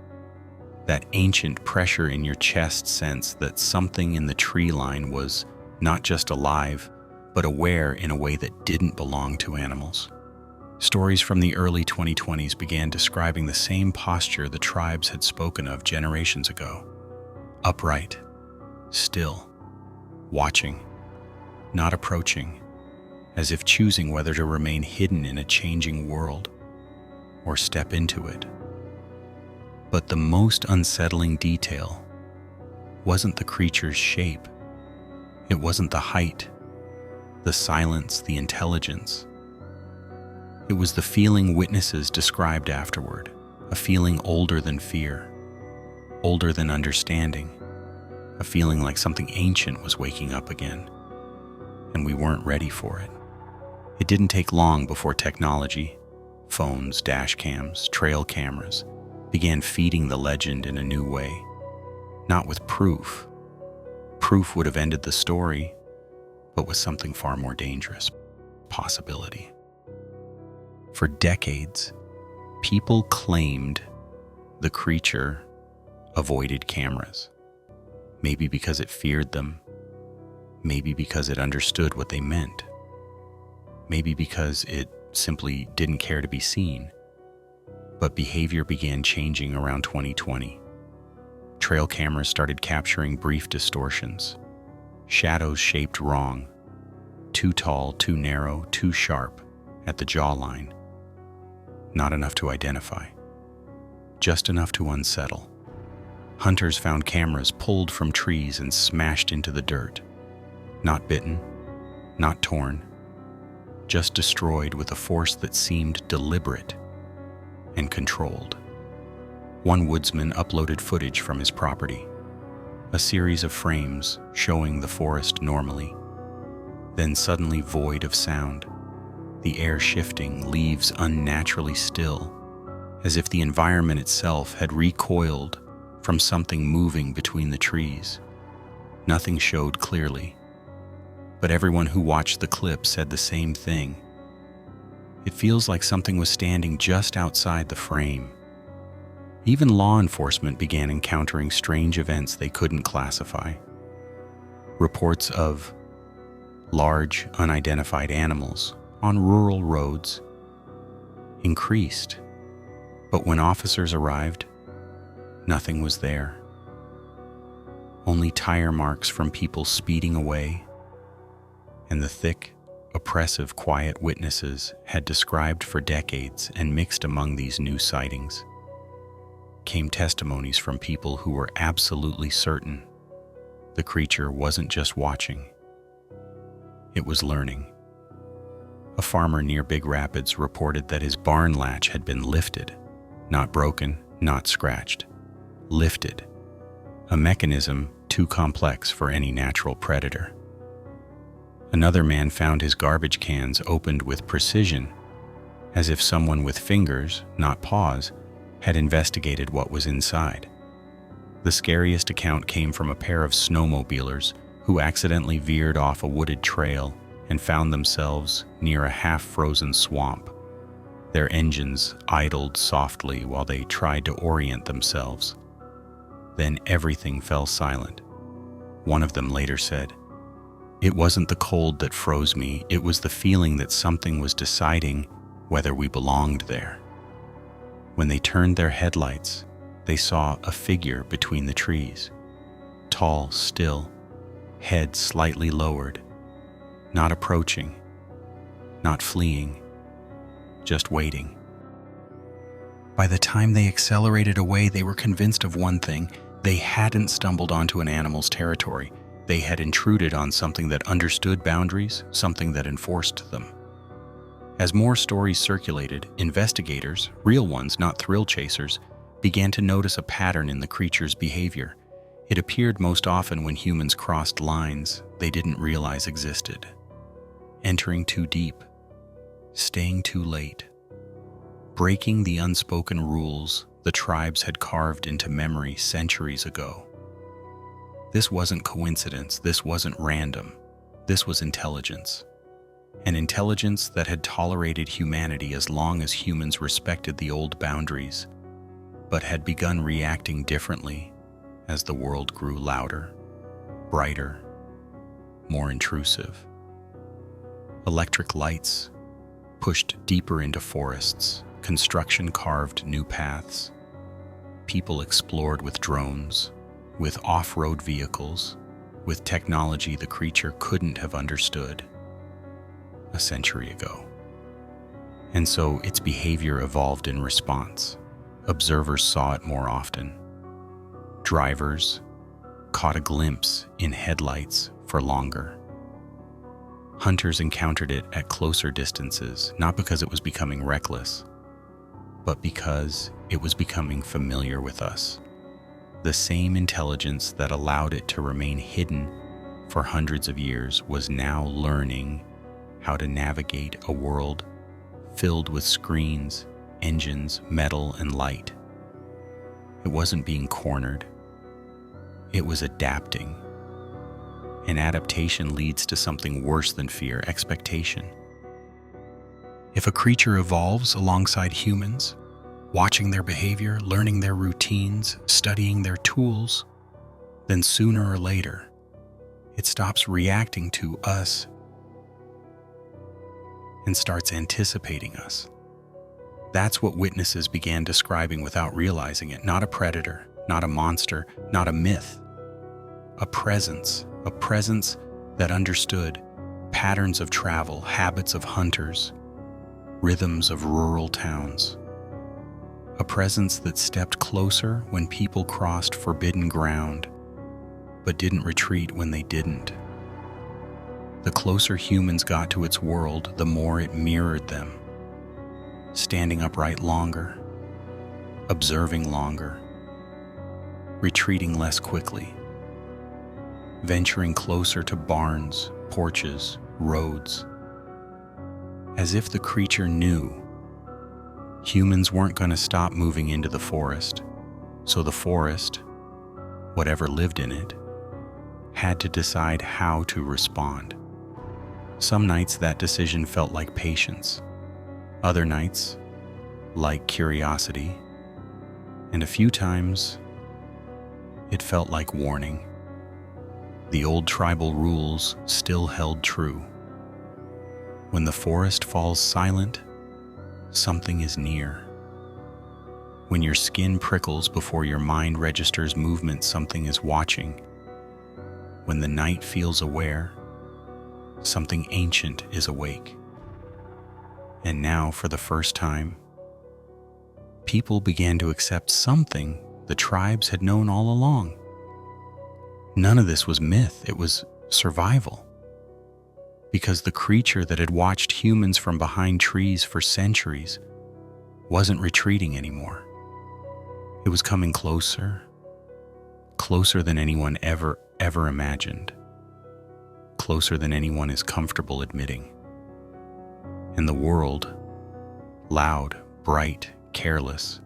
That ancient pressure in your chest sense that something in the tree line was not just alive, but aware in a way that didn't belong to animals. Stories from the early 2020s began describing the same posture the tribes had spoken of generations ago. Upright, still, watching, not approaching, as if choosing whether to remain hidden in a changing world or step into it. But the most unsettling detail wasn't the creature's shape. It wasn't the height, the silence, the intelligence. It was the feeling witnesses described afterward, a feeling older than fear, older than understanding, a feeling like something ancient was waking up again, and we weren't ready for it. It didn't take long before technology, phones, dash cams, trail cameras, began feeding the legend in a new way. Not with proof. Proof would have ended the story, but with something far more dangerous: possibility. For decades, people claimed the creature avoided cameras. Maybe because it feared them, maybe because it understood what they meant, maybe because it simply didn't care to be seen. But behavior began changing around 2020. Trail cameras started capturing brief distortions, shadows shaped wrong, too tall, too narrow, too sharp at the jawline. Not enough to identify, just enough to unsettle. Hunters found cameras pulled from trees and smashed into the dirt. Not bitten, not torn, just destroyed with a force that seemed deliberate and controlled. One woodsman uploaded footage from his property, a series of frames showing the forest normally, then suddenly void of sound, the air shifting, leaves unnaturally still, as if the environment itself had recoiled from something moving between the trees. Nothing showed clearly, but everyone who watched the clip said the same thing. It feels like something was standing just outside the frame. Even law enforcement began encountering strange events they couldn't classify. Reports of large, unidentified animals on rural roads increased, but when officers arrived, nothing was there. Only tire marks from people speeding away, and the thick, oppressive, quiet witnesses had described for decades and mixed among these new sightings came testimonies from people who were absolutely certain the creature wasn't just watching, it was learning. A farmer near Big Rapids reported that his barn latch had been lifted, not broken, not scratched, lifted, a mechanism too complex for any natural predator. Another man found his garbage cans opened with precision, as if someone with fingers, not paws, had investigated what was inside. The scariest account came from a pair of snowmobilers who accidentally veered off a wooded trail and found themselves near a half-frozen swamp. Their engines idled softly while they tried to orient themselves. Then everything fell silent. One of them later said, "It wasn't the cold that froze me, it was the feeling that something was deciding whether we belonged there." When they turned their headlights, they saw a figure between the trees, tall, still, head slightly lowered, not approaching, not fleeing, just waiting. By the time they accelerated away, they were convinced of one thing: they hadn't stumbled onto an animal's territory. They had intruded on something that understood boundaries, something that enforced them. As more stories circulated, investigators, real ones, not thrill chasers, began to notice a pattern in the creature's behavior. It appeared most often when humans crossed lines they didn't realize existed. Entering too deep, staying too late, breaking the unspoken rules the tribes had carved into memory centuries ago. This wasn't coincidence, this wasn't random, this was intelligence. An intelligence that had tolerated humanity as long as humans respected the old boundaries, but had begun reacting differently as the world grew louder, brighter, more intrusive. Electric lights pushed deeper into forests, construction carved new paths, people explored with drones, with off-road vehicles, with technology the creature couldn't have understood a century ago. And so its behavior evolved in response. Observers saw it more often. Drivers caught a glimpse in headlights for longer. Hunters encountered it at closer distances, not because it was becoming reckless, but because it was becoming familiar with us. The same intelligence that allowed it to remain hidden for hundreds of years was now learning how to navigate a world filled with screens, engines, metal, and light. It wasn't being cornered. It was adapting. And adaptation leads to something worse than fear, expectation. If a creature evolves alongside humans, watching their behavior, learning their routines, studying their tools, then sooner or later, it stops reacting to us and starts anticipating us. That's what witnesses began describing without realizing it. Not a predator, not a monster, not a myth. A presence that understood patterns of travel, habits of hunters, rhythms of rural towns. A presence that stepped closer when people crossed forbidden ground, but didn't retreat when they didn't. The closer humans got to its world, the more it mirrored them, standing upright longer, observing longer, retreating less quickly, venturing closer to barns, porches, roads, as if the creature knew humans weren't going to stop moving into the forest, so the forest, whatever lived in it, had to decide how to respond. Some nights that decision felt like patience, other nights like curiosity, and a few times it felt like warning. The old tribal rules still held true. When the forest falls silent, something is near. When your skin prickles before your mind registers movement, something is watching. When the night feels aware, something ancient is awake. And now, for the first time, people began to accept something the tribes had known all along. None of this was myth, it was survival. Because the creature that had watched humans from behind trees for centuries wasn't retreating anymore. It was coming closer, closer than anyone ever imagined, closer than anyone is comfortable admitting. And the world, loud, bright, careless,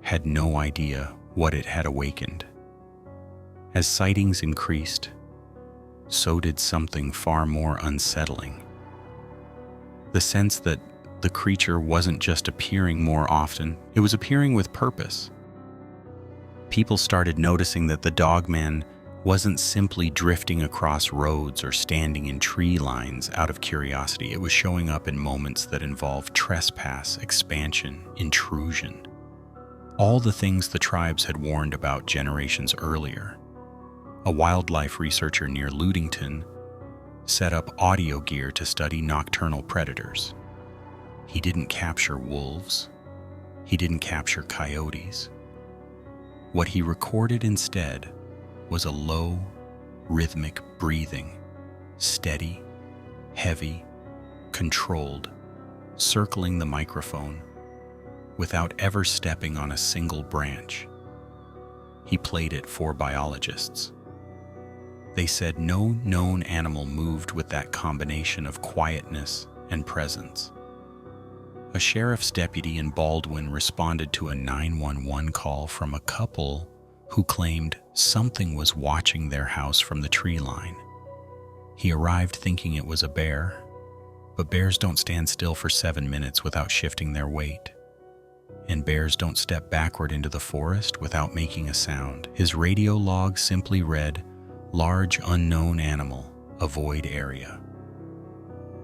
had no idea what it had awakened. As sightings increased, so did something far more unsettling. The sense that the creature wasn't just appearing more often, it was appearing with purpose. People started noticing that the Dogman wasn't simply drifting across roads or standing in tree lines out of curiosity. It was showing up in moments that involved trespass, expansion, intrusion. All the things the tribes had warned about generations earlier. A wildlife researcher near Ludington set up audio gear to study nocturnal predators. He didn't capture wolves. He didn't capture coyotes. What he recorded instead was a low, rhythmic breathing, steady, heavy, controlled, circling the microphone without ever stepping on a single branch. He played it for biologists. They said no known animal moved with that combination of quietness and presence. A sheriff's deputy in Baldwin responded to a 911 call from a couple who claimed something was watching their house from the tree line. He arrived thinking it was a bear, but bears don't stand still for 7 minutes without shifting their weight. And bears don't step backward into the forest without making a sound. His radio log simply read, "Large unknown animal, avoid area."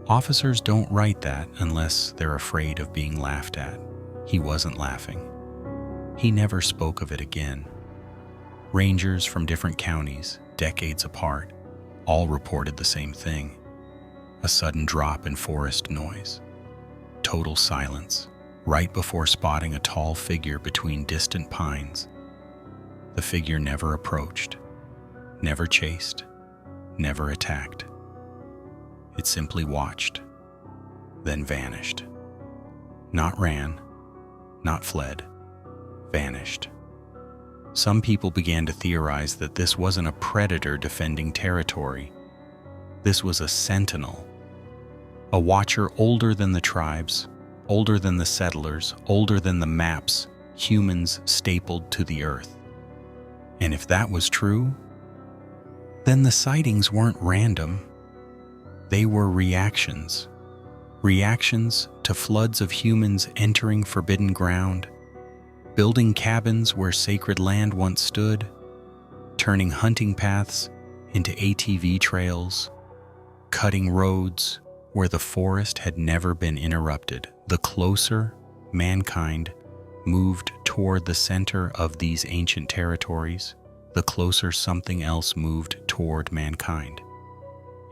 Officers don't write that unless they're afraid of being laughed at. He wasn't laughing. He never spoke of it again. Rangers from different counties, decades apart, all reported the same thing. A sudden drop in forest noise. Total silence, right before spotting a tall figure between distant pines. The figure never approached, never chased, never attacked. It simply watched, then vanished. Not ran, not fled, vanished. Some people began to theorize that this wasn't a predator defending territory. This was a sentinel, a watcher older than the tribes, older than the settlers, older than the maps humans stapled to the earth. And if that was true, then the sightings weren't random. They were reactions. Reactions to floods of humans entering forbidden ground, building cabins where sacred land once stood, turning hunting paths into ATV trails, cutting roads where the forest had never been interrupted. The closer mankind moved toward the center of these ancient territories, the closer something else moved toward mankind.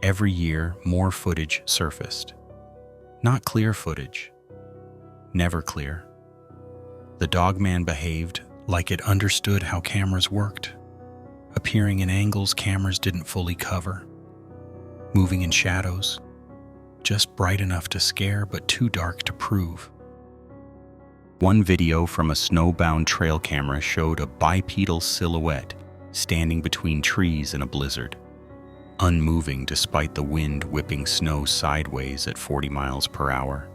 Every year, more footage surfaced. Not clear footage. Never clear. The Dogman behaved like it understood how cameras worked, appearing in angles cameras didn't fully cover, moving in shadows, just bright enough to scare but too dark to prove. One video from a snowbound trail camera showed a bipedal silhouette standing between trees in a blizzard, unmoving despite the wind whipping snow sideways at 40 miles per hour.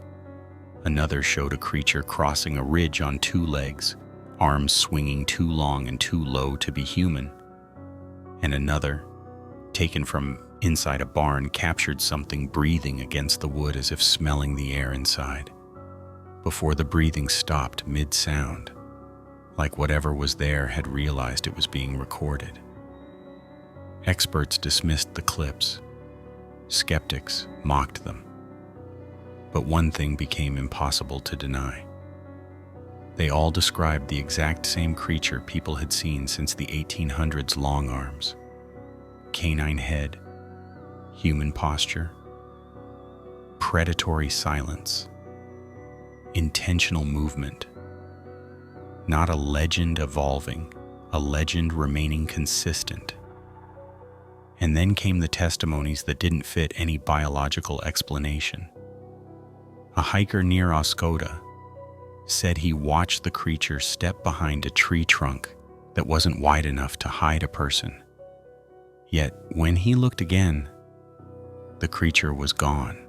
Another showed a creature crossing a ridge on two legs, arms swinging too long and too low to be human. And another, taken from inside a barn, captured something breathing against the wood as if smelling the air inside, before the breathing stopped mid-sound, like whatever was there had realized it was being recorded. Experts dismissed the clips. Skeptics mocked them. But one thing became impossible to deny. They all described the exact same creature people had seen since the 1800s: long arms, canine head, human posture, predatory silence, intentional movement. Not a legend evolving, a legend remaining consistent. And then came the testimonies that didn't fit any biological explanation. A hiker near Oscoda said he watched the creature step behind a tree trunk that wasn't wide enough to hide a person. Yet, when he looked again, the creature was gone.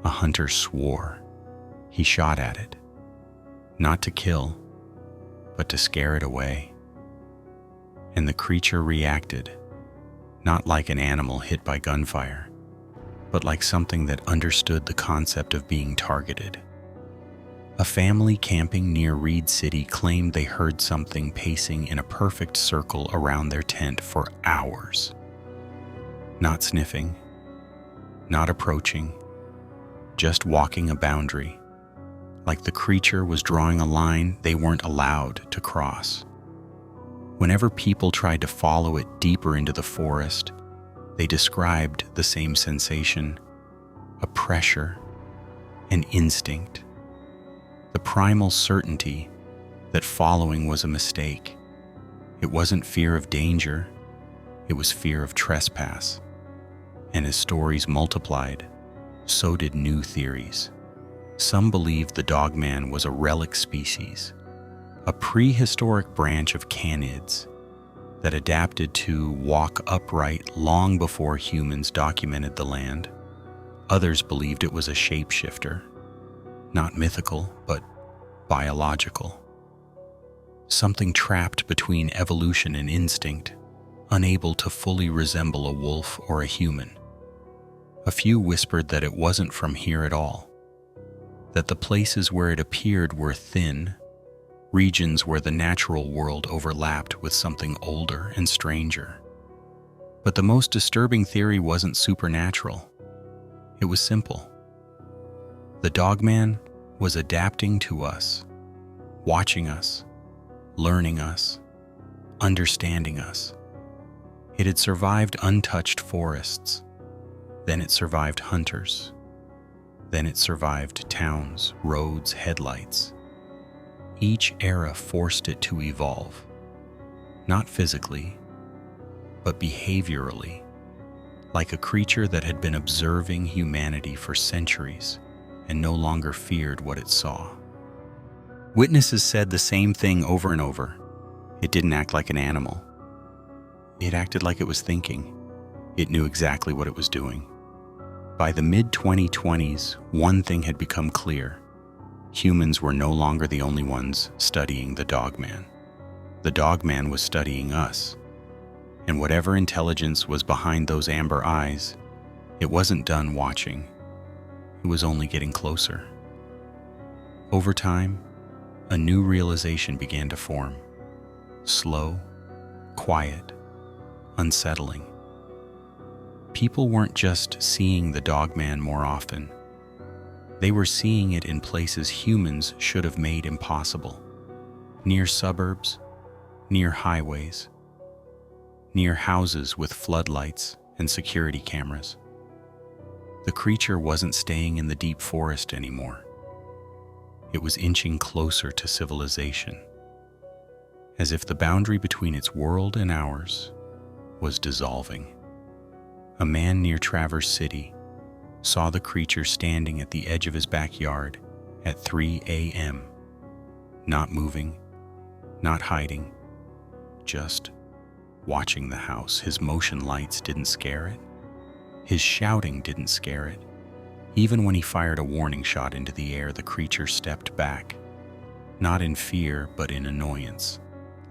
A hunter swore. He shot at it, not to kill, but to scare it away. And the creature reacted, not like an animal hit by gunfire, but like something that understood the concept of being targeted. A family camping near Reed City claimed they heard something pacing in a perfect circle around their tent for hours. Not sniffing, not approaching, just walking a boundary, like the creature was drawing a line they weren't allowed to cross. Whenever people tried to follow it deeper into the forest, they described the same sensation: a pressure, an instinct, the primal certainty that following was a mistake. It wasn't fear of danger, it was fear of trespass. And as stories multiplied, so did new theories. Some believed the Dogman was a relic species, a prehistoric branch of canids that adapted to walk upright long before humans documented the land. Others believed it was a shapeshifter, not mythical, but biological. Something trapped between evolution and instinct, unable to fully resemble a wolf or a human. A few whispered that it wasn't from here at all, that the places where it appeared were thin, regions where the natural world overlapped with something older and stranger. But the most disturbing theory wasn't supernatural. It was simple. The Dogman was adapting to us, watching us, learning us, understanding us. It had survived untouched forests. Then it survived hunters. Then it survived towns, roads, headlights. Each era forced it to evolve, not physically, but behaviorally, like a creature that had been observing humanity for centuries and no longer feared what it saw. Witnesses said the same thing over and over. It didn't act like an animal. It acted like it was thinking. It knew exactly what it was doing. By the mid-2020s, one thing had become clear. Humans were no longer the only ones studying the Dogman. The Dogman was studying us. And whatever intelligence was behind those amber eyes, it wasn't done watching. It was only getting closer. Over time, a new realization began to form. Slow, quiet, unsettling. People weren't just seeing the Dogman more often. They were seeing it in places humans should have made impossible. Near suburbs, near highways, near houses with floodlights and security cameras. The creature wasn't staying in the deep forest anymore. It was inching closer to civilization, as if the boundary between its world and ours was dissolving. A man near Traverse City saw the creature standing at the edge of his backyard at 3 a.m., not moving, not hiding, just watching the house. His motion lights didn't scare it. His shouting didn't scare it. Even when he fired a warning shot into the air, the creature stepped back, not in fear, but in annoyance,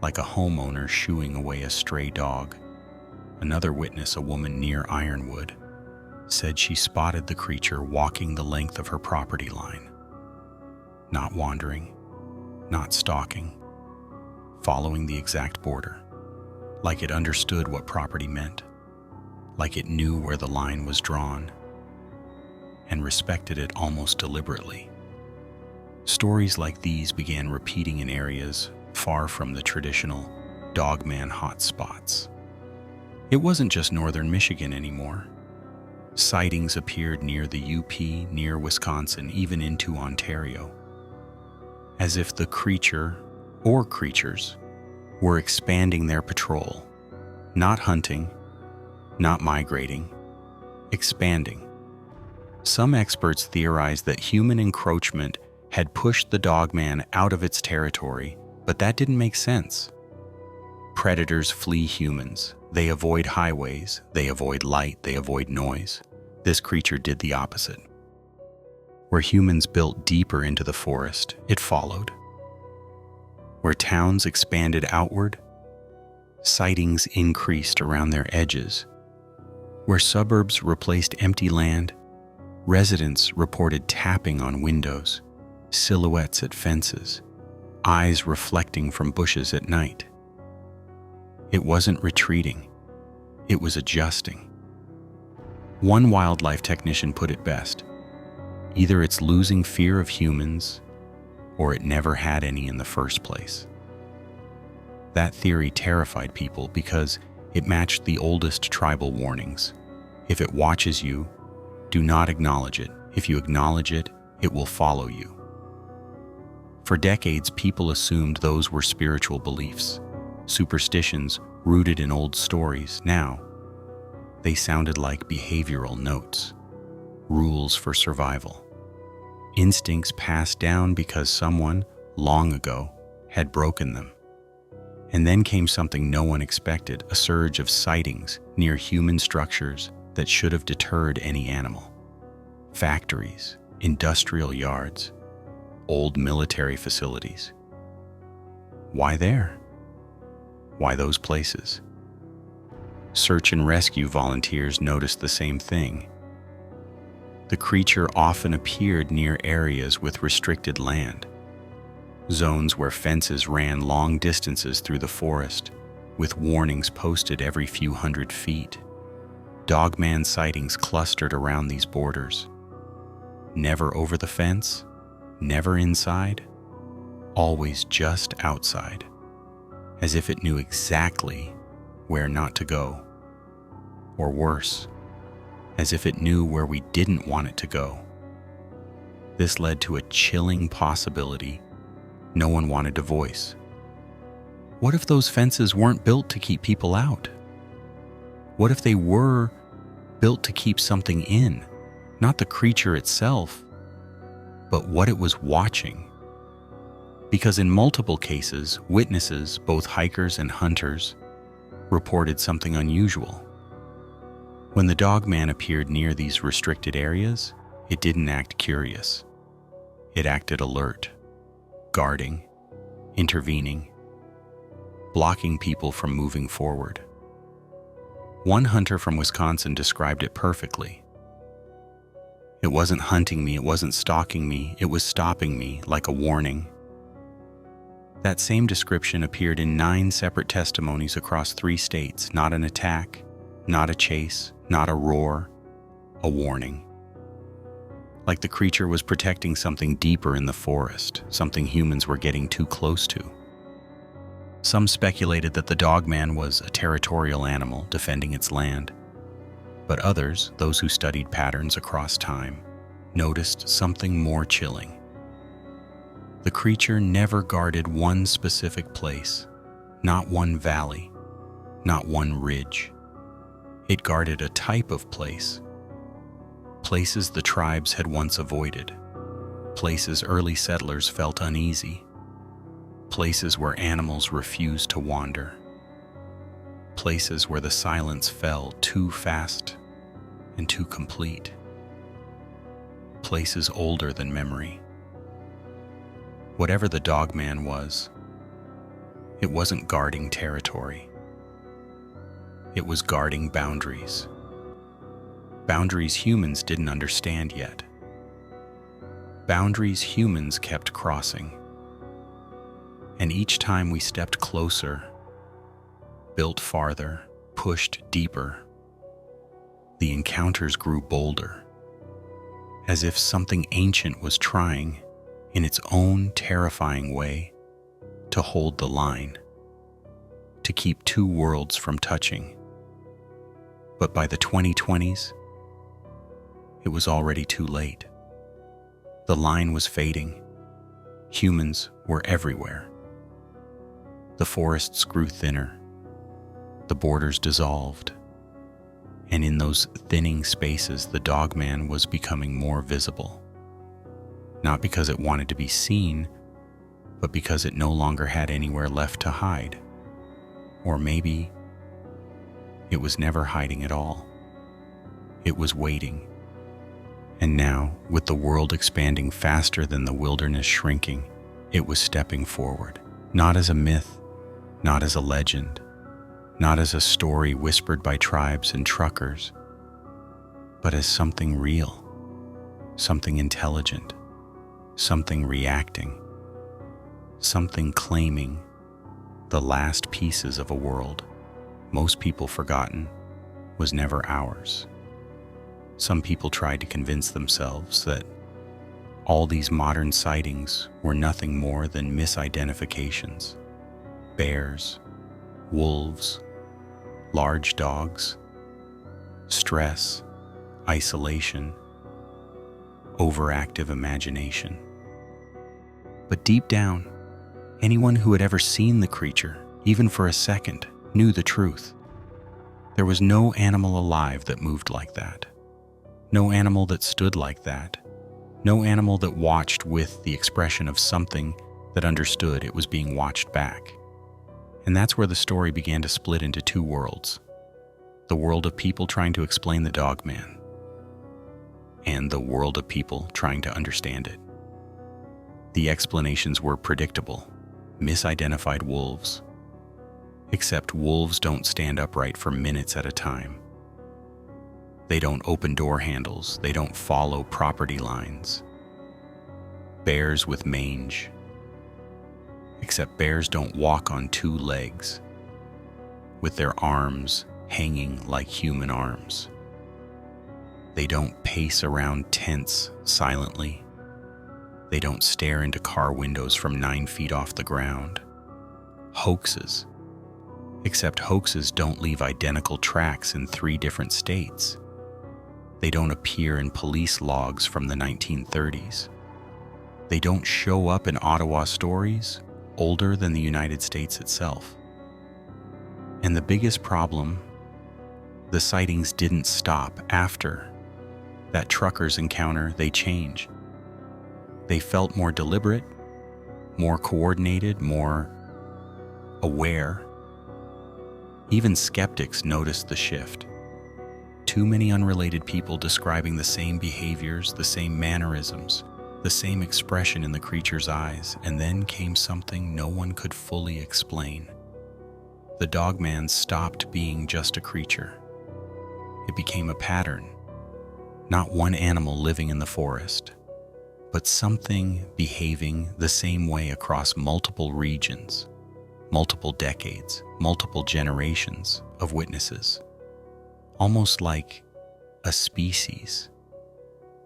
like a homeowner shooing away a stray dog. Another witness, a woman near Ironwood, said she spotted the creature walking the length of her property line, not wandering, not stalking, following the exact border, like it understood what property meant, like it knew where the line was drawn, and respected it almost deliberately. Stories like these began repeating in areas far from the traditional Dogman hotspots. It wasn't just northern Michigan anymore. Sightings appeared near the UP, near Wisconsin, even into Ontario, as if the creature or creatures were expanding their patrol, not hunting, not migrating, expanding. Some experts theorized that human encroachment had pushed the Dogman out of its territory, but that didn't make sense. Predators flee humans. They avoid highways, they avoid light, they avoid noise. This creature did the opposite. Where humans built deeper into the forest, it followed. Where towns expanded outward, sightings increased around their edges. Where suburbs replaced empty land, residents reported tapping on windows, silhouettes at fences, eyes reflecting from bushes at night. It wasn't retreating, it was adjusting. One wildlife technician put it best: either it's losing fear of humans, or it never had any in the first place. That theory terrified people because it matched the oldest tribal warnings. If it watches you, do not acknowledge it. If you acknowledge it, it will follow you. For decades, people assumed those were spiritual beliefs, superstitions rooted in old stories. Now, they sounded like behavioral notes, rules for survival, instincts passed down because someone, long ago, had broken them. And then came something no one expected, a surge of sightings near human structures that should have deterred any animal. Factories, industrial yards, old military facilities. Why there? Why those places? Search and rescue volunteers noticed the same thing. The creature often appeared near areas with restricted land, zones where fences ran long distances through the forest, with warnings posted every few hundred feet. Dogman sightings clustered around these borders. Never over the fence, never inside, always just outside, as if it knew exactly where not to go. Or worse, as if it knew where we didn't want it to go. This led to a chilling possibility no one wanted to voice. What if those fences weren't built to keep people out? What if they were built to keep something in, not the creature itself, but what it was watching? Because in multiple cases, witnesses, both hikers and hunters, reported something unusual. When the Dogman appeared near these restricted areas, it didn't act curious. It acted alert, guarding, intervening, blocking people from moving forward. One hunter from Wisconsin described it perfectly. "It wasn't hunting me, it wasn't stalking me, it was stopping me like a warning." That same description appeared in 9 separate testimonies across 3 states. Not an attack, not a chase, not a roar, a warning. Like the creature was protecting something deeper in the forest, something humans were getting too close to. Some speculated that the Dogman was a territorial animal defending its land, but others, those who studied patterns across time, noticed something more chilling. The creature never guarded one specific place, not one valley, not one ridge. It guarded a type of place. Places the tribes had once avoided. Places early settlers felt uneasy. Places where animals refused to wander. Places where the silence fell too fast and too complete. Places older than memory. Whatever the Dogman was, it wasn't guarding territory. It was guarding boundaries. Boundaries humans didn't understand yet. Boundaries humans kept crossing. And each time we stepped closer, built farther, pushed deeper, the encounters grew bolder, as if something ancient was trying, in its own terrifying way, to hold the line, to keep 2 worlds from touching. But by the 2020s, it was already too late. The line was fading. Humans were everywhere. The forests grew thinner. The borders dissolved. And in those thinning spaces, the Dogman was becoming more visible. Not because it wanted to be seen, but because it no longer had anywhere left to hide. Or maybe it was never hiding at all. It was waiting. And now, with the world expanding faster than the wilderness shrinking, it was stepping forward, not as a myth, not as a legend, not as a story whispered by tribes and truckers, but as something real, something intelligent, something reacting, something claiming the last pieces of a world most people forgotten was never ours. Some people tried to convince themselves that all these modern sightings were nothing more than misidentifications. Bears, wolves, large dogs, stress, isolation, overactive imagination. But deep down, anyone who had ever seen the creature, even for a second, knew the truth. There was no animal alive that moved like that. No animal that stood like that. No animal that watched with the expression of something that understood it was being watched back. And that's where the story began to split into 2 worlds. The world of people trying to explain the Dogman, and the world of people trying to understand it. The explanations were predictable. Misidentified wolves. Except wolves don't stand upright for minutes at a time. They don't open door handles. They don't follow property lines. Bears with mange. Except bears don't walk on 2 legs, with their arms hanging like human arms. They don't pace around tents silently. They don't stare into car windows from 9 feet off the ground. Hoaxes. Except hoaxes don't leave identical tracks in 3 different states. They don't appear in police logs from the 1930s. They don't show up in Ottawa stories older than the United States itself. And the biggest problem, the sightings didn't stop after that trucker's encounter. They change. They felt more deliberate, more coordinated, more aware. Even skeptics noticed the shift. Too many unrelated people describing the same behaviors, the same mannerisms, the same expression in the creature's eyes, and then came something no one could fully explain. The Dogman stopped being just a creature. It became a pattern, not one animal living in the forest, but something behaving the same way across multiple regions, multiple decades, multiple generations of witnesses. Almost like a species.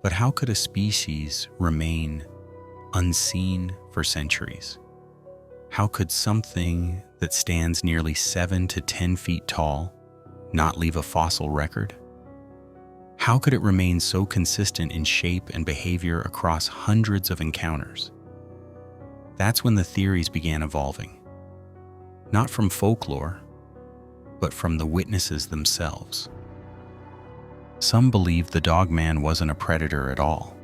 But how could a species remain unseen for centuries? How could something that stands nearly 7 to 10 feet tall not leave a fossil record? How could it remain so consistent in shape and behavior across hundreds of encounters? That's when the theories began evolving. Not from folklore, but from the witnesses themselves. Some believed the Dogman wasn't a predator at all,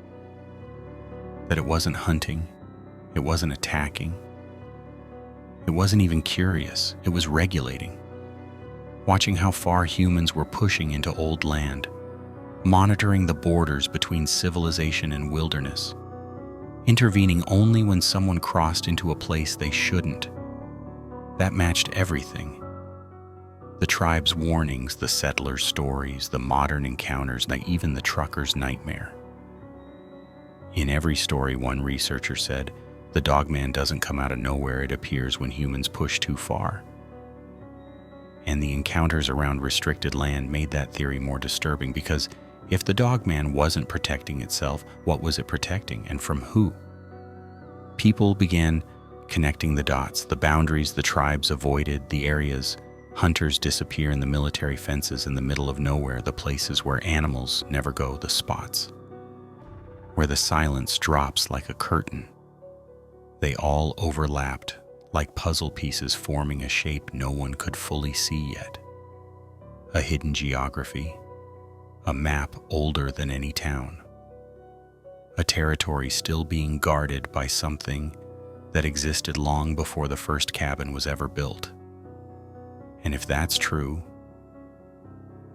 that it wasn't hunting, it wasn't attacking, it wasn't even curious, it was regulating, watching how far humans were pushing into old land, monitoring the borders between civilization and wilderness, intervening only when someone crossed into a place they shouldn't. That matched everything. The tribe's warnings, the settlers' stories, the modern encounters, and even the trucker's nightmare. In every story, one researcher said, the Dogman doesn't come out of nowhere, it appears when humans push too far. And the encounters around restricted land made that theory more disturbing because if the Dogman wasn't protecting itself, what was it protecting and from who? People began connecting the dots, the boundaries the tribes avoided, the areas hunters disappear in the military fences in the middle of nowhere, the places where animals never go, the spots where the silence drops like a curtain. They all overlapped like puzzle pieces forming a shape no one could fully see yet. A hidden geography, a map older than any town, a territory still being guarded by something that existed long before the first cabin was ever built. And if that's true,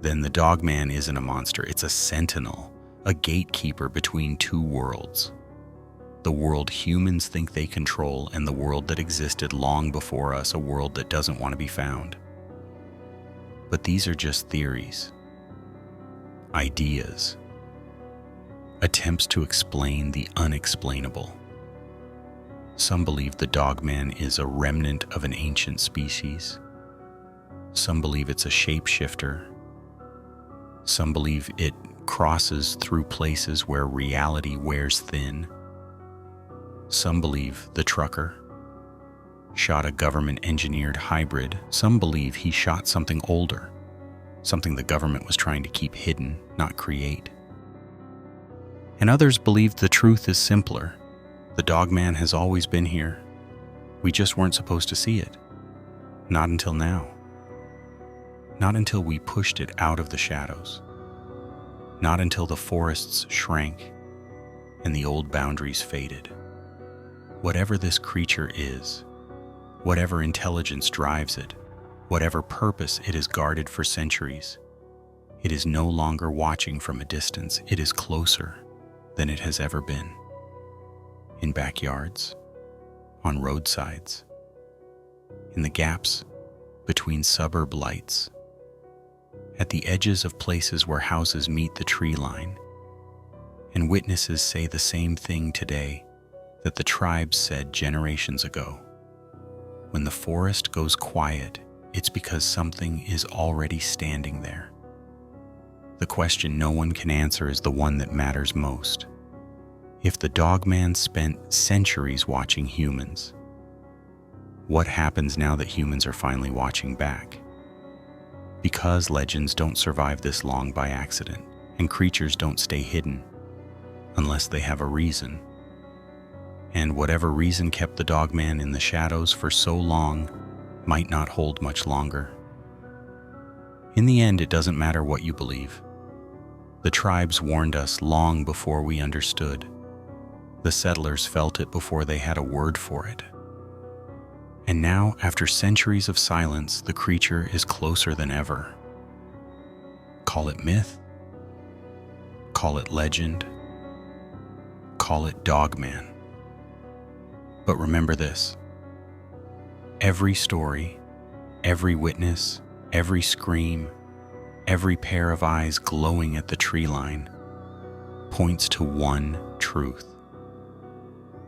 then the Dogman isn't a monster, it's a sentinel, a gatekeeper between two worlds. The world humans think they control and the world that existed long before us, a world that doesn't want to be found. But these are just theories, ideas, attempts to explain the unexplainable. Some believe the Dogman is a remnant of an ancient species. Some believe it's a shapeshifter. Some believe it crosses through places where reality wears thin. Some believe the trucker shot a government-engineered hybrid. Some believe he shot something older, something the government was trying to keep hidden, not create. And others believe the truth is simpler. The Dogman has always been here. We just weren't supposed to see it. Not until now. Not until we pushed it out of the shadows. Not until the forests shrank and the old boundaries faded. Whatever this creature is, whatever intelligence drives it, whatever purpose it has guarded for centuries, it is no longer watching from a distance. It is closer than it has ever been. In backyards, on roadsides, in the gaps between suburb lights, at the edges of places where houses meet the tree line. And witnesses say the same thing today that the tribes said generations ago. When the forest goes quiet, it's because something is already standing there. The question no one can answer is the one that matters most. If the Dogman spent centuries watching humans, what happens now that humans are finally watching back? Because legends don't survive this long by accident, and creatures don't stay hidden unless they have a reason. And whatever reason kept the Dogman in the shadows for so long might not hold much longer. In the end, it doesn't matter what you believe. The tribes warned us long before we understood. The settlers felt it before they had a word for it. And now, after centuries of silence, the creature is closer than ever. Call it myth, call it legend, call it Dogman. But remember this: every story, every witness, every scream, every pair of eyes glowing at the tree line, points to one truth.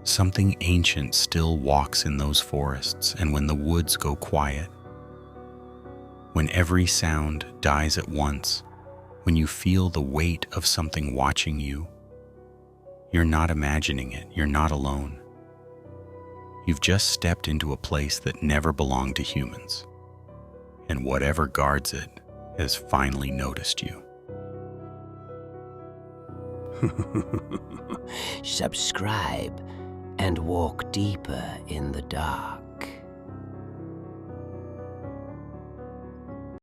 Something ancient still walks in those forests, and when the woods go quiet, when every sound dies at once, when you feel the weight of something watching you, you're not imagining it, you're not alone. You've just stepped into a place that never belonged to humans, and whatever guards it has finally noticed you. Subscribe and walk deeper in the dark.